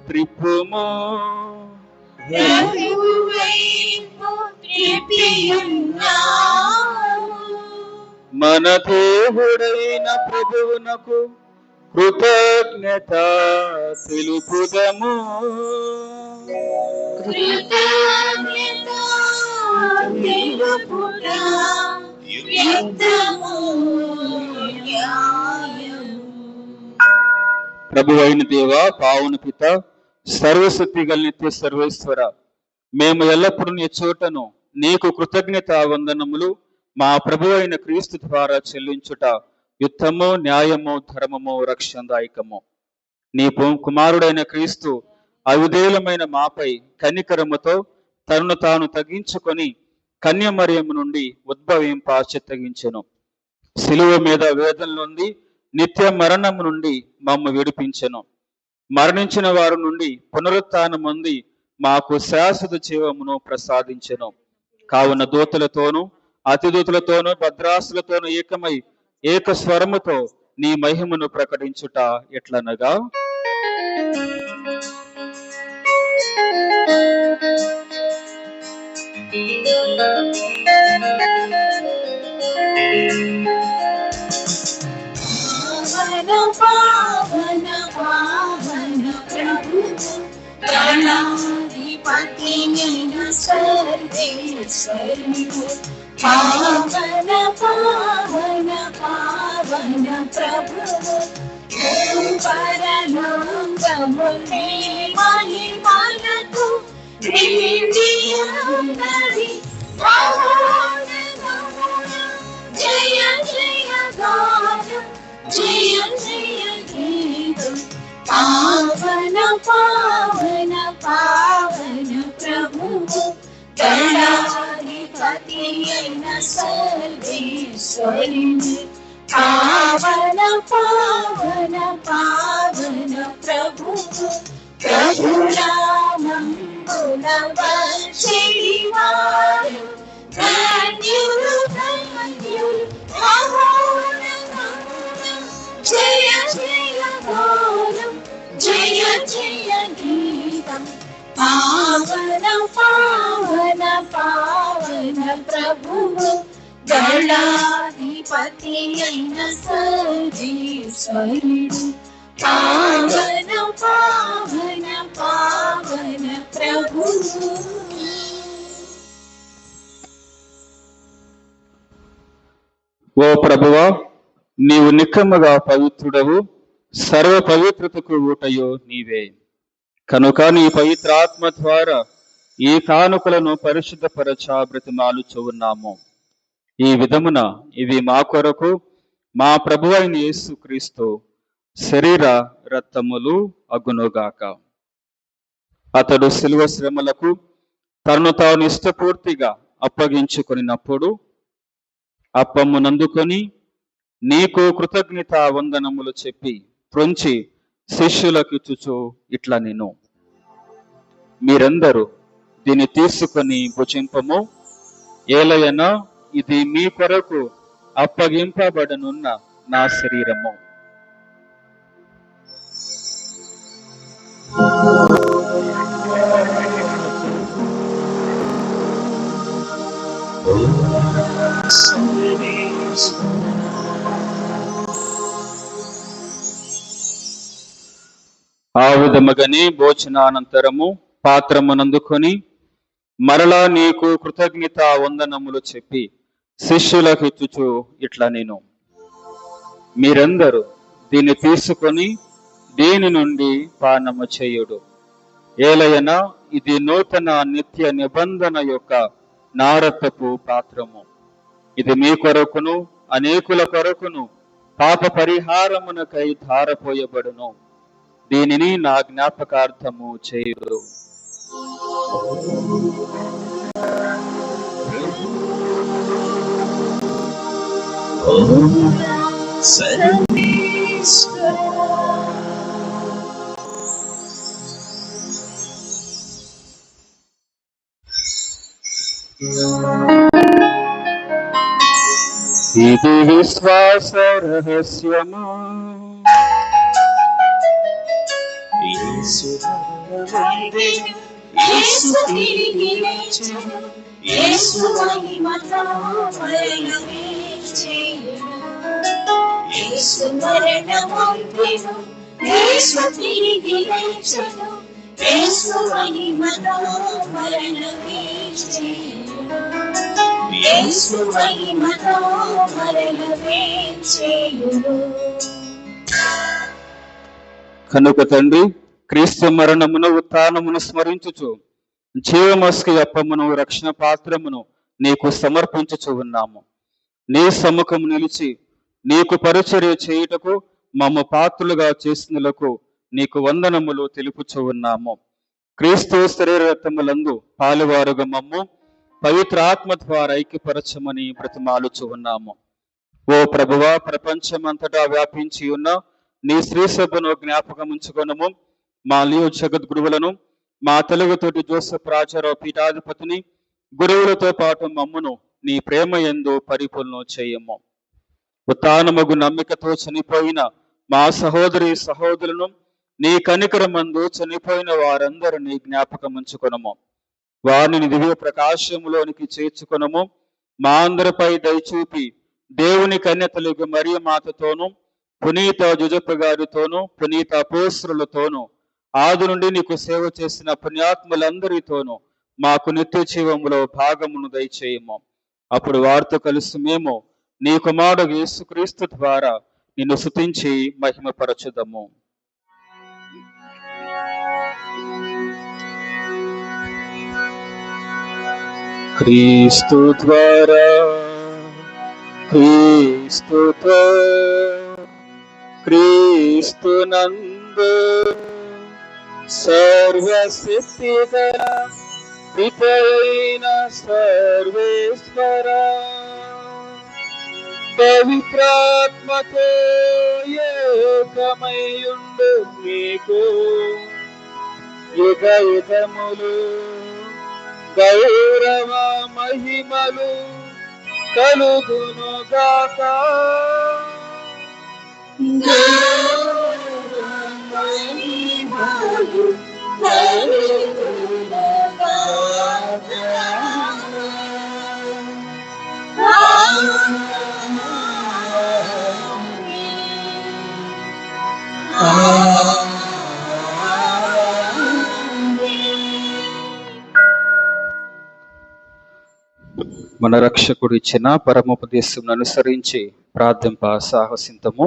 త్రిప్పుము. ప్రభువు వైపు మన దేవుడైన ప్రభువునకు కృతజ్ఞత తెలుపుదము. ప్రభువైన దేవ, పావన పిత, సర్వశక్తి గల నిత్య సర్వేశ్వర, మేము ఎల్లప్పుడూ నీ చోటను నీకు కృతజ్ఞత వందనములు మా ప్రభువైన క్రీస్తు ద్వారా చెల్లించుట యుద్ధము, న్యాయము, ధర్మము, రక్షణదాయకము. నీ కుమారుడైన క్రీస్తు అవిధేయులమైన మాపై కనికరముతో తనను తాను తగ్గించుకొని కన్యమరియము నుండి ఉద్భవింప చిత్తగించెను. శిలువ మీద వేదన నుండి నిత్య మరణము నుండి మమ్ము విడిపించెను. మరణించిన వారి నుండి పునరుత్థానం పొంది మాకు శాశ్వత జీవమును ప్రసాదించెను. కావున దూతలతోనూ అతిదూతలతోనూ భద్రాసులతోనూ ఏకమై ఏక స్వరముతో నీ మహిమను ప్రకటించుట ఎట్లనగా, పావన పావన ప్రభు గణాధిపతి సర్వేశ్వరుడు. పావన పావన పావన ప్రభు పరలోకముని మహిమలకు నిండియున్నది. జయ జయ గానం, జయ జయ గీతం. పావన పావన పావన ప్రభువు గణాధిపతి అయిన సర్వేశ్వరుడు. పావన పావన పావన ప్రభువు ప్రభునామమున వచ్చేవారు ధన్యులు ధన్యులు. జయ జయ గానం, జయ జయ గీతం. పావన పావన పావన ప్రభువు గణాధిపతి అయిన సర్వేశ్వరుడు. పావన పావన పావన ప్రభువు. ఓ ప్రభువా, నీవు నిక్కముగా పవిత్రుడవు, సర్వ పవిత్రతకు ఊటయో నీవే. కనుక నీ పవిత్ర ఆత్మ ద్వారా ఈ కానుకలను పరిశుద్ధపరచ బ్రతిమాలుచు ఉన్నాము. ఈ విధమున ఇవి మా కొరకు మా ప్రభువైన యేసు క్రీస్తు శరీర రక్తములు అగునుగాక. అతడు శిలువ శ్రమలకు తనను తాను ఇష్టపూర్తిగా అప్పగించుకొనినప్పుడు అప్పమ్మునందుకొని నీకు కృతజ్ఞత వందనములు చెప్పి త్రొంచి శిష్యులకు ఇచ్చుచు ఇట్లా నేను, మీరందరూ దీన్ని తీసుకొని భుజింపము. ఏలయనా ఇది మీ కొరకు అప్పగింపబడనున్న నా శరీరము. ఆ విధముగానే భోజనానంతరము పాత్రమునందుకొని మరలా నీకు కృతజ్ఞత వందనములు చెప్పి శిష్యులకు ఇచ్చుచు ఇట్లా నేను, మీరందరూ దీన్ని తీసుకొని దీని నుండి పానము చేయుడు. ఏలయనా ఇది నూతన నిత్య నిబంధన యొక్క నా రక్తపు పాత్రము. ఇది మీ కొరకును అనేకుల కొరకును పాప పరిహారమునకై ధారపోయబడును. దీనిని నా జ్ఞాపకార్థము చేయుడు. ఇది విశ్వాస రహస్యము. యేసు తిరిగి లేచెను, యేసు మహిమతో మరణము చేయును. యేసు మరణమొందెను, యేసు తిరిగి లేచెను. యేసు మహిమతో మరణము చేయును. యేసు మహిమతో మరణము చేయును. కనుక తండ్రి, క్రీస్తు మరణమును ఉత్థానమును స్మరించుచు జీవమస్కి అప్పమును రక్షణ పాత్రమును నీకు సమర్పించుచు ఉన్నాము. నీ సముఖము నిలిచి నీకు పరిచర్య చేయుటకు మమ్ము పాత్రులుగా చేసినందులకు నీకు వందనములు తెలుపుచు ఉన్నాము. క్రీస్తు శరీర రక్తములందు పాలువారుగా మమ్ము పవిత్ర ఆత్మ ద్వారా ఐక్యపరచమని బ్రతిమాలుచు ఉన్నాము. ఓ ప్రభువా, ప్రపంచమంతటా వ్యాపించి ఉన్న నీ శ్రీ సభను జ్ఞాపకం ఉంచుకొనము. మా లియో జగద్గురువులను, మా తెలుగుతోటి జోసెఫ్ రాజారావు పీఠాధిపతిని, గురువులతో పాటు మమ్మును నీ ప్రేమ యందు పరిపూర్ణం చేయము. ఉత్థానమగు నమ్మికతో చనిపోయిన మా సహోదరి సహోదరులను, నీ కనికరమందు చనిపోయిన వారందరినీ జ్ఞాపకం ఉంచుకొనము. వారిని దివ్య ప్రకాశములోనికి చేర్చుకొనము. మా అందరిపై దయచూపి దేవుని కన్యతలుగు మరియ మాతతోనూ, పునీత జుజప్ప గారితోనూ, పునీత అపోస్తలులతోనూ, ఆది నుండి నీకు సేవ చేసిన పుణ్యాత్ములందరితోనూ మాకు నిత్య జీవములో భాగమును దయచేయము. అప్పుడు వారితో కలిసి మేము నీ కుమారుడు యేసుక్రీస్తు ద్వారా నిన్ను స్తుతించి మహిమపరచుదము. క్రీస్తు ద్వారా, క్రీస్తుతో, క్రీస్తునందు సర్వశక్తిగల పితయైన సర్వేశ్వర పవిత్రాత్మతో ఏకమయుండు మీకు యుగ యుగములు గౌరవ మహిమలు కలుగునుగాక. మన రక్షకుడు ఇచ్చిన పరమోపదేశం అనుసరించి ప్రార్థింప సాహసింతము.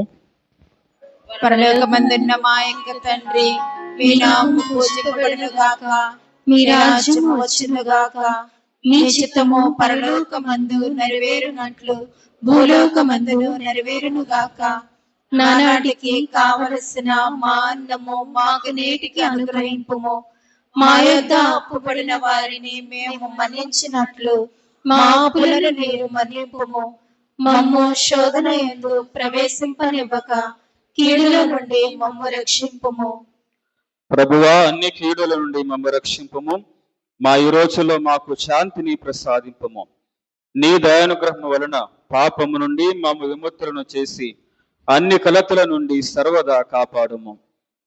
పరలోకమందున్న మా యొక్క తండ్రి, మీ నామము పూజింపబడును గాక, మీ రాజ్యము వచ్చును గాక, మీ చిత్తము పరలోకమందు నెరవేరునట్లు భూలోకమందును నెరవేరును గాక. నానాటికి కావలసిన మా అన్నము మాకు నేటికి అనుగ్రహింపుము. మా యొద్ద అప్పుపడిన వారిని మేము మన్నించినట్లు మా అప్పులను మీరు మన్నింపుము. మమ్ము శోధన యందు ప్రవేశింపనివ్వక కీడుల నుండి మమ్ము రక్షింపుము. ప్రభువా, అన్ని కీడుల నుండి మమ్ము రక్షింపుము. మా ఈ రోజుల్లో మాకు శాంతిని ప్రసాదింపుము. నీ దయానుగ్రహం వలన పాపము నుండి మమ్ము విముక్తులను చేసి అన్ని కలతల నుండి సర్వదా కాపాడుము.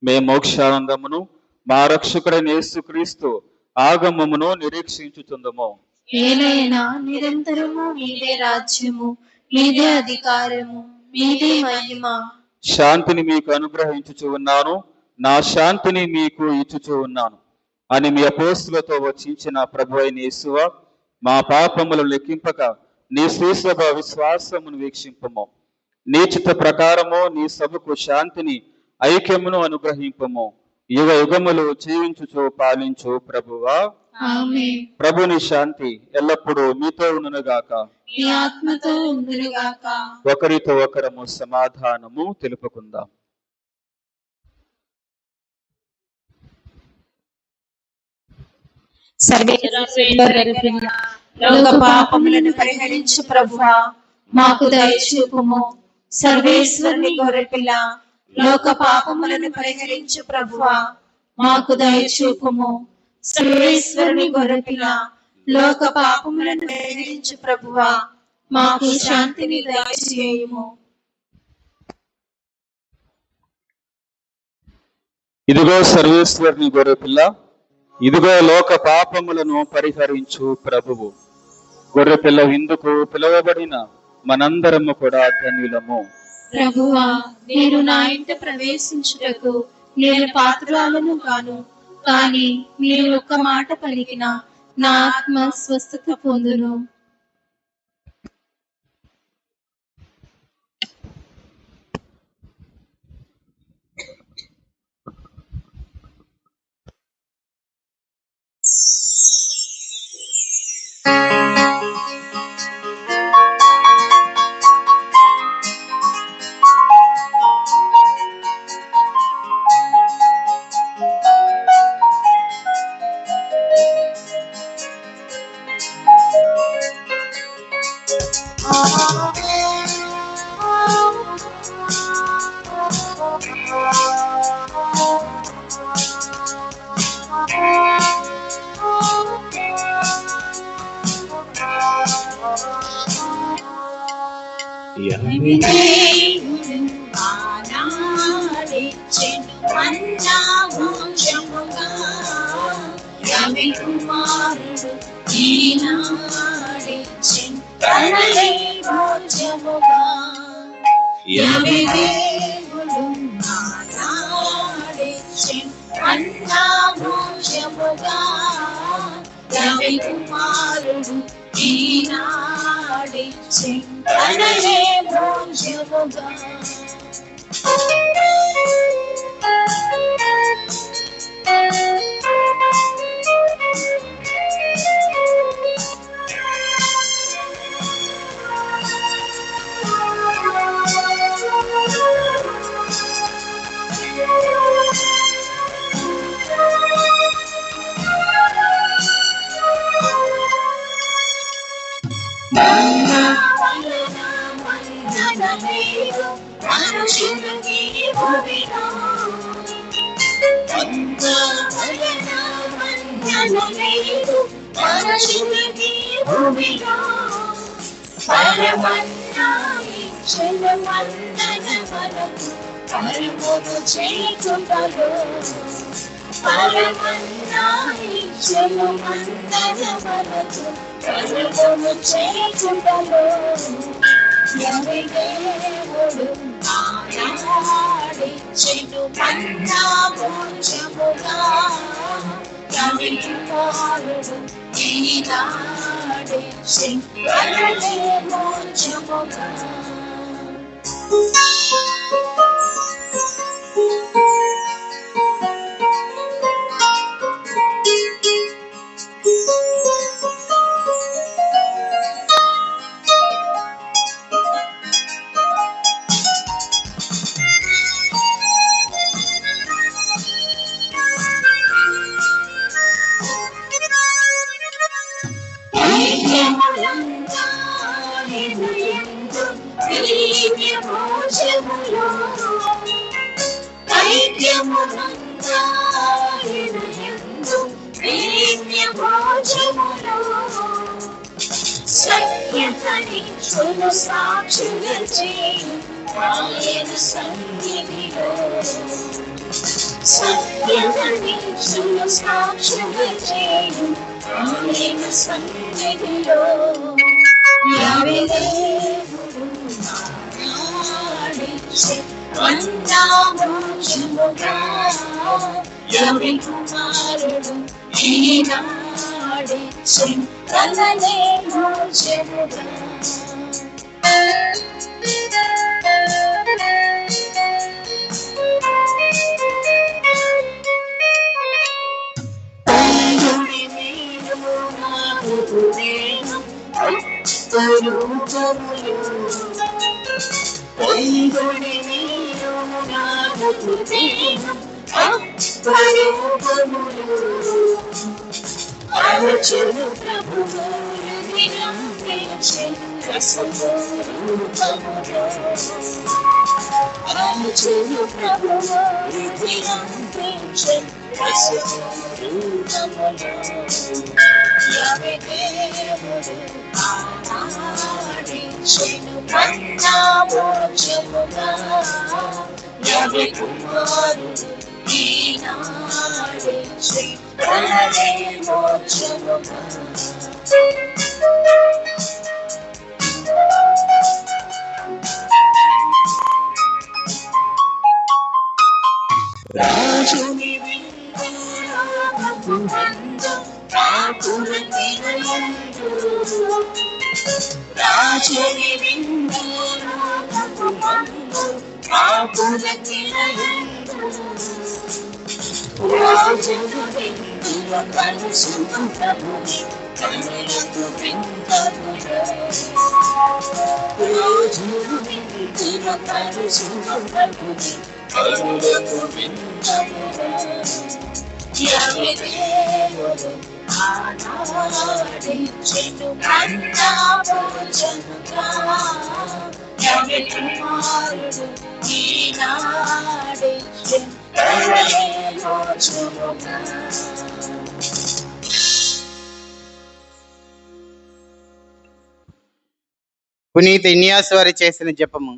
మే మోక్షానందమును మా రక్షకుడైన యేసుక్రీస్తు ఆగమమును నిరీక్షించుచుందము. ఏలైనా నిరంతరము మీదే రాజ్యము, మీదే అధికారము, మీదే మహిమ. శాంతిని మీకు అనుగ్రహించుచు ఉన్నాను, నా శాంతిని మీకు ఇచ్చుచూ ఉన్నాను అని మీ అపోస్తులతో వచించిన ప్రభువైన యేసువా, మా పాపములు లెక్కింపక నీ శ్రీసభ విశ్వాసమును వీక్షింపము. నీ చిత్త ప్రకారము నీ సభకు శాంతిని ఐక్యమును అనుగ్రహింపము. యుగ యుగములు జీవించుచు పాలించు ప్రభువా. ఆమేన్. ప్రభుని శాంతి ఎల్లప్పుడూ మీతో ఉండునుగాక. మీ ఆత్మతో ఉండునుగాక. ఒకరితో ఒకరము సమాధానము తెలుపుకుందాం. లోక పాపములను పరిహరించు ప్రభువా, మాకు దయచూపుము. సర్వేశ్వరుని గొర్రెపిల్ల, లోక పాపములను పరిహరించు ప్రభువా, మాకు దయచూపుము. సర్వేశ్వరుని గొర్రెపిల్ల, లోక పాపములను పరిహరించు ప్రభువా, మాకు శాంతిని దయచేయుము. ఇదిగో సర్వేశ్వరుని గొర్రెపిల్ల, ఇదిగో లోక పాపములను పరిహరించు ప్రభువు. గొర్రె పిల్ల విందుకు పిలువబడిన మనందరము కూడా ధన్యులము. ప్రభువా, నేను నా ఇంట ప్రవేశించుటకు నేను పాత్రురాలను కాను, కానీ మీరు ఒక్క మాట పలికిన నా ఆత్మ స్వస్థత పొందును. ఈనాడే రాజుని విందు లోకపు మందు పాపుల కిలయందు రాజును విందుల కలుసును ప్రభుని కనులకు విందమురా రాజును విందుల కలుసును ప్రభుని కనులకు విందమురా యెహోవా ఆనాడించెను కన్నా భోజనుగా యెహోవాడు ఈనాడించెను ప్రళయమోచముగా. పునీత ఇన్యాస్ వారు చేసిన జపము.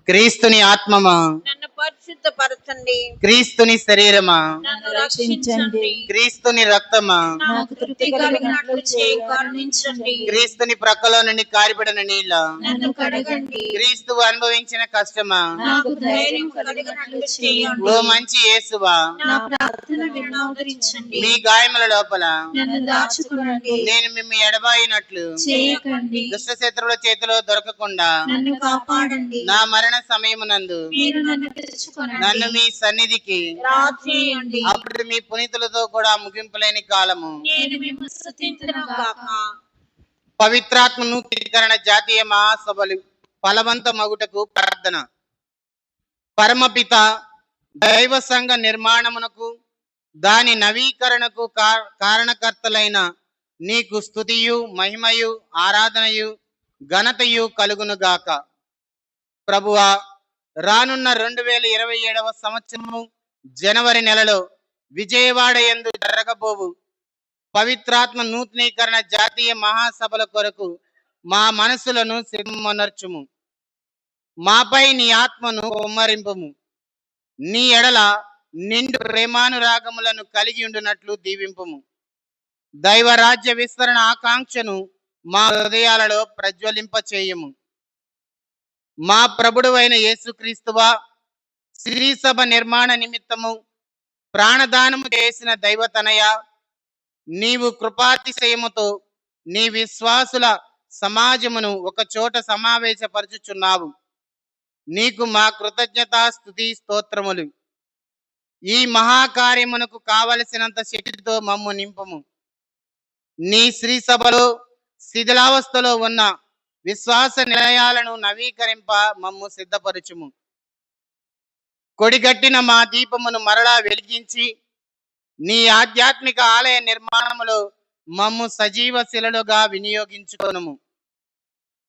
క్రీస్తుని ఆత్మమా నన్ను పరిశుద్ధపరచండి, క్రీస్తుని శరీరమా నన్ను రక్షించండి, క్రీస్తుని రక్తమా నాకు తృప్తి కలిగినట్లు చేయి కరుణించండి. క్రీస్తుని ప్రక్కలో నుండి కారిపడిన నీళ్ళ నన్ను కడగండి, క్రీస్తు అనుభవించిన కష్టమా నాకు ధైర్యం కలిగినట్లు చేయండి. ఓ మంచి యేసువా నా ప్రార్థన వినోదరించండి, మీ గాయముల లోపల నన్ను దాచుకునండి, నేను మిమ్ము ఎడబాయినట్లు చేయకండి. దుష్ట శత్రువుల చేతిలో దొరకకుండా నన్ను కాపాడండి, నా మరణ సమయమునందు మీరు నన్ను తెచ్చుకొనండి, నన్ను మీ సన్నిధికి రాజేయండి. అప్పుడు మీ పునీతులతో కూడా ముగింపులేని కాలము నేను మిమ్మల్ని స్తుతింతును గాక. పవిత్రాత్మ నూతనీకరణ జాతీయ మహాసభలు ఫలవంత మగుటకు ప్రార్థన. పరమపిత దైవ సంఘ నిర్మాణమునకు దాని నవీకరణకు కారణకర్తలైన నీకు స్తుతియు మహిమయు ఆరాధనయు ఘనతయు కలుగునుగాక. ప్రభువా, రానున్న 2027వ సంవత్సరము జనవరి నెలలో విజయవాడ యందు జరగబోవు పవిత్రాత్మ నూతనీకరణ జాతీయ మహాసభల కొరకు మా మనసులను సిద్ధమనర్చుము. మాపై నీ ఆత్మను కుమ్మరింపుము. నీ ఎడల నిండు ప్రేమానురాగములను కలిగి ఉండునట్లు దీవింపుము. దైవ రాజ్య విస్తరణ ఆకాంక్షను మా హృదయాలలో ప్రజ్వలింపచేయము. మా ప్రభుడైన యేసుక్రీస్తువా, శ్రీ సభ నిర్మాణ నిమిత్తము ప్రాణదానము చేసిన దైవతనయ, నీవు కృపాతిశయముతో నీ విశ్వాసుల సమాజమును ఒక చోట సమావేశపరచుచున్నావు. నీకు మా కృతజ్ఞతా స్తుతి స్తోత్రములు. ఈ మహాకార్యమునకు కావలసినంత శక్తితో మమ్ము నింపము. నీ శ్రీ సభలో శిథిలావస్థలో ఉన్న విశ్వాస నిలయాలను నవీకరింప మమ్ము సిద్ధపరచుము. కొడిగట్టిన మా దీపమును మరలా వెలిగించి నీ ఆధ్యాత్మిక ఆలయ నిర్మాణములో మమ్ము సజీవ శిలలుగా వినియోగించుకొనుము.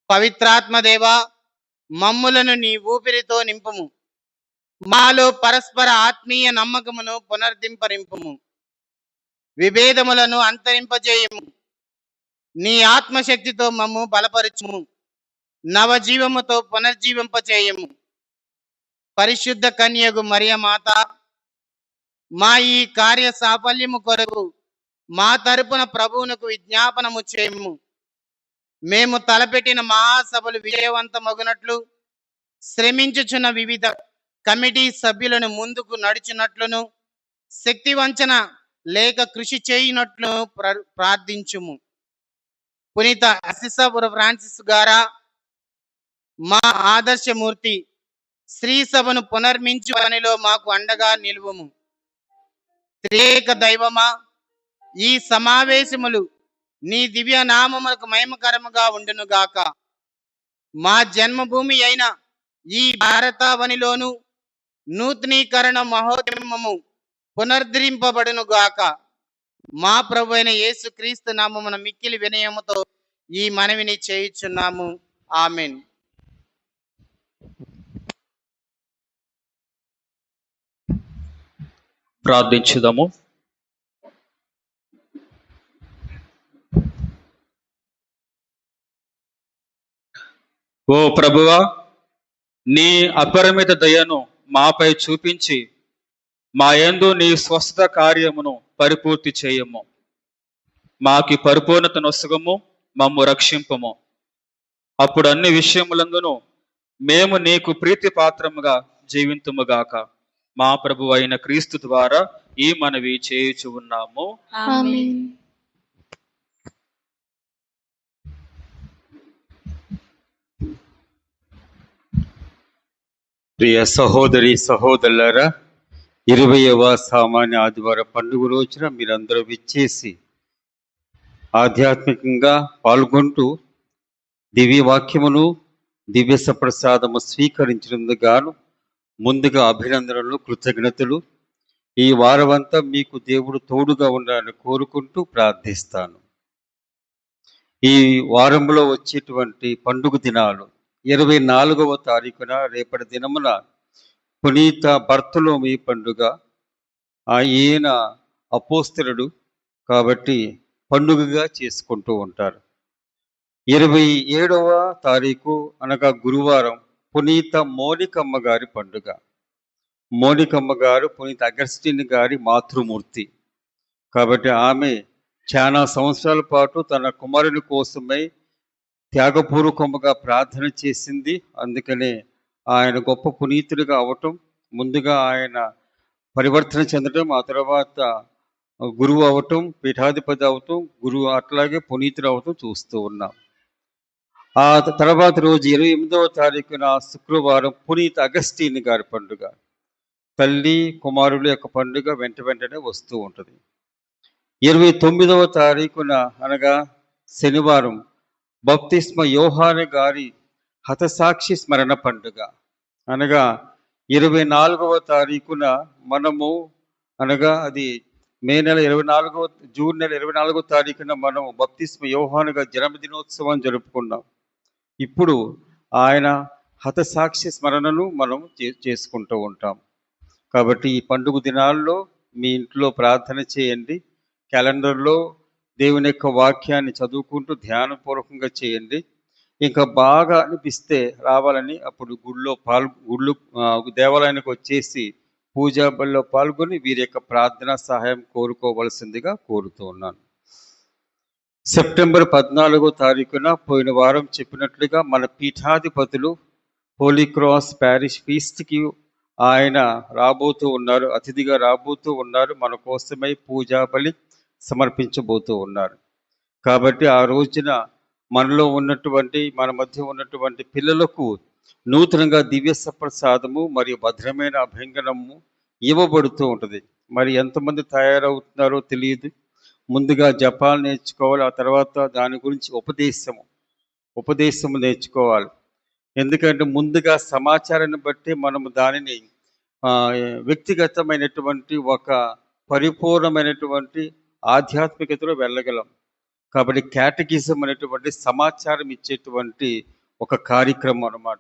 పవిత్రాత్మదేవా, మమ్ములను నీ ఊపిరితో నింపుము. మాలో పరస్పర ఆత్మీయ నమ్మకమును పునర్దింపరింపుము. విభేదములను అంతరింపజేయము. నీ ఆత్మశక్తితో మమ్ము బలపరచుము. నవజీవముతో పునర్జీవింపచేయము. పరిశుద్ధ కన్యగు మరియమాత, మా ఈ కార్య సాఫల్యము కొరకు మా తరపున ప్రభువునకు విజ్ఞాపనము చేయము. మేము తలపెట్టిన మహాసభలు విజయవంతమగునట్లు శ్రమించుచున్న వివిధ కమిటీ సభ్యులను ముందుకు నడుచునట్లును శక్తి వంచన లేక కృషి చేయునట్లు ప్రార్థించుము. పునీత అసిసపుర ఫ్రాన్సిస్ గారా, మా ఆదర్శమూర్తి, శ్రీ సభను పునర్మించు పనిలో మాకు అండగా నిలువము. త్రియేక దైవమా, ఈ సమావేశములు నీ దివ్య నామములకు మహిమకరముగా ఉండునుగాక. మా జన్మభూమి అయిన ఈ భారతావనిలోను నూతనీకరణ మహోద్యమము పునర్ధరింపబడునుగాక. మా ప్రభు అయిన యేసు క్రీస్తు నామమున మిక్కిలి వినయముతో ఈ మనవిని చేయుచున్నాము. ఆమెన్. ప్రార్థించుదాము. ఓ ప్రభువా, నీ అపరిమిత దయను మాపై చూపించి మా యందు నీ స్వస్థ కార్యమును పరిపూర్తి చేయము. మాకి పరిపూర్ణత నొసగము, మమ్ము రక్షింపము. అప్పుడు అన్ని విషయములందును మేము నీకు ప్రీతి పాత్రముగా జీవింతుముగాక. మా ప్రభు అయిన క్రీస్తు ద్వారా ఈ మనవి చేయుచు ఉన్నాము. ఆమేన్. ప్రియ సహోదరి సహోదరులారా, 20వ సామాన్య ఆదివార పండుగ రోజున మీరందరూ విచ్చేసి ఆధ్యాత్మికంగా పాల్గొంటూ దివ్య వాక్యమును దివ్య సప్రసాదము స్వీకరించినందుకు గాను ముందుగా అభినందనలు, కృతజ్ఞతలు. ఈ వారమంతా మీకు దేవుడు తోడుగా ఉండాలని కోరుకుంటూ ప్రార్థిస్తాను. ఈ వారంలో వచ్చేటువంటి పండుగ దినాలు 24వ తారీఖున రేపటి దినమున పునీత బర్తలోమీ పండుగ. ఈయన అపోస్తలుడు కాబట్టి పండుగగా చేసుకుంటూ ఉంటారు. 27వ తారీఖు అనగా గురువారం పునీత మోనికమ్మ గారి పండుగ. మోనికమ్మ గారు పునీత అగస్టిన్ గారి మాతృమూర్తి కాబట్టి ఆమె చాలా సంవత్సరాల పాటు తన కుమారుని కోసమై త్యాగపూర్వకముగా ప్రార్థన చేసింది. అందుకనే ఆయన గొప్ప పునీతుడిగా అవటం, ముందుగా ఆయన పరివర్తన చెందడం, ఆ తర్వాత గురువు అవటం, పీఠాధిపతి అవటం, గురువు అట్లాగే పునీతుడు అవటం చూస్తూ ఉన్నాం. ఆ తర్వాత రోజు 28వ తారీఖున శుక్రవారం పునీత అగస్టిన్ గారి పండుగ. తల్లి కుమారుల యొక్క పండుగ వెంటనే వస్తూ ఉంటుంది. 29వ తారీఖున అనగా శనివారం బప్తిస్మ యోహాను గారి హతసాక్షి స్మరణ పండుగ. అనగా 24వ తారీఖున మనము అనగా అది జూన్ నెల 24వ తారీఖున మనం బప్తిస్మ యోహాను గారి జన్మదినోత్సవం జరుపుకున్నాం. ఇప్పుడు ఆయన హతసాక్షి స్మరణను మనం చేసుకుంటూ ఉంటాం. కాబట్టి ఈ పండుగ దినాల్లో మీ ఇంట్లో ప్రార్థన చేయండి. క్యాలెండర్లో దేవుని యొక్క వాక్యాన్ని చదువుకుంటూ ధ్యానపూర్వకంగా చేయండి. ఇంకా బాగా అనిపిస్తే రావాలని అప్పుడు గుళ్ళు దేవాలయానికి వచ్చేసి పూజా బలిలో పాల్గొని వీరి యొక్క ప్రార్థనా సహాయం కోరుకోవలసిందిగా కోరుతూ ఉన్నాను. సెప్టెంబర్ 14వ తారీఖున పోయిన వారం చెప్పినట్లుగా మన పీఠాధిపతులు హోలీ క్రాస్ ప్యారిష్ ఫీస్ట్కి ఆయన రాబోతూ ఉన్నారు, అతిథిగా రాబోతూ ఉన్నారు. మన కోసమై పూజా బలి సమర్పించబోతూ ఉన్నారు. కాబట్టి ఆ రోజున మన మధ్య ఉన్నటువంటి పిల్లలకు నూతనంగా దివ్య సప్రసాదము మరియు భద్రమైన అభ్యంగనము ఇవ్వబడుతూ ఉంటుంది. మరి ఎంతమంది తయారవుతున్నారో తెలియదు. ముందుగా జపాలు నేర్చుకోవాలి, ఆ తర్వాత దాని గురించి ఉపదేశము నేర్చుకోవాలి. ఎందుకంటే ముందుగా సమాచారాన్ని బట్టి మనము దానిని వ్యక్తిగతమైనటువంటి ఒక పరిపూర్ణమైనటువంటి ఆధ్యాత్మికతలో వెళ్ళగలం. కాబట్టి క్యాటకిజం అనేటువంటి సమాచారం ఇచ్చేటువంటి ఒక కార్యక్రమం అన్నమాట.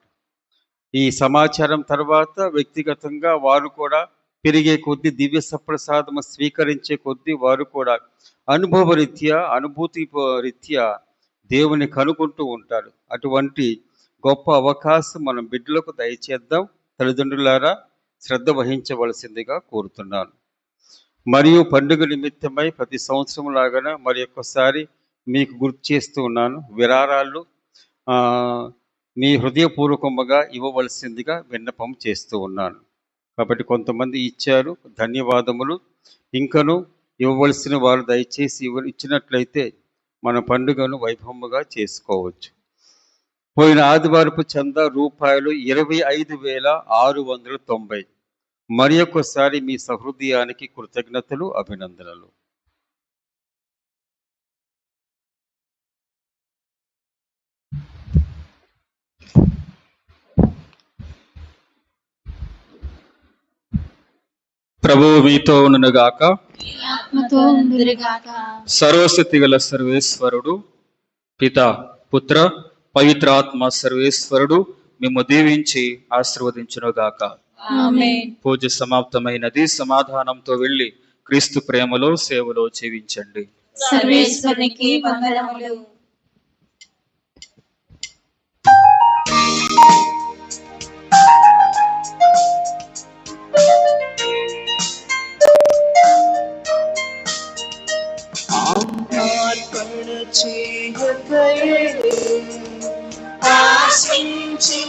ఈ సమాచారం తర్వాత వ్యక్తిగతంగా వారు కూడా పెరిగే కొద్దీ, దివ్య సప్రసాదము స్వీకరించే కొద్దీ వారు కూడా అనుభూతి రీత్యా దేవుని కనుగొంటూ ఉంటారు. అటువంటి గొప్ప అవకాశం మనం బిడ్డలకు దయచేద్దాం. తల్లిదండ్రులారా శ్రద్ధ వహించవలసిందిగా కోరుతున్నాను. మరియు పండుగ నిమిత్తమై ప్రతి సంవత్సరం లాగానే మరి ఒక్కసారి మీకు గుర్తు చేస్తూ ఉన్నాను. విరాళాలు మీ హృదయపూర్వకంగా ఇవ్వవలసిందిగా విన్నపం చేస్తూ ఉన్నాను. కాబట్టి కొంతమంది ఇచ్చారు, ధన్యవాదములు. ఇంకను ఇవ్వవలసిన వారు దయచేసి ఇచ్చినట్లయితే మన పండుగను వైభవముగా చేసుకోవచ్చు. పోయిన ఆదివారపు చందా రూపాయలు 25,690. మరి ఒక్కసారి మీ సహృదయానికి కృతజ్ఞతలు, అభినందనలు. ప్రభువు మీతో ఉండునుగాక. ఆత్మతో ఉండునుగాక. సర్వశక్తి గల సర్వేశ్వరుడు పిత, పుత్ర, పవిత్రాత్మ సర్వేశ్వరుడు మిమ్ము దీవించి ఆశీర్వదించునుగాక. ఆమేన్. పూజ సమాప్తమైనది. సమాధానంతో వెళ్ళి క్రీస్తు ప్రేమలో సేవలో జీవించండి. సర్వేశ్వరునికి వందనములు. ఆత్మార్పణ చేయకయే ఆశించి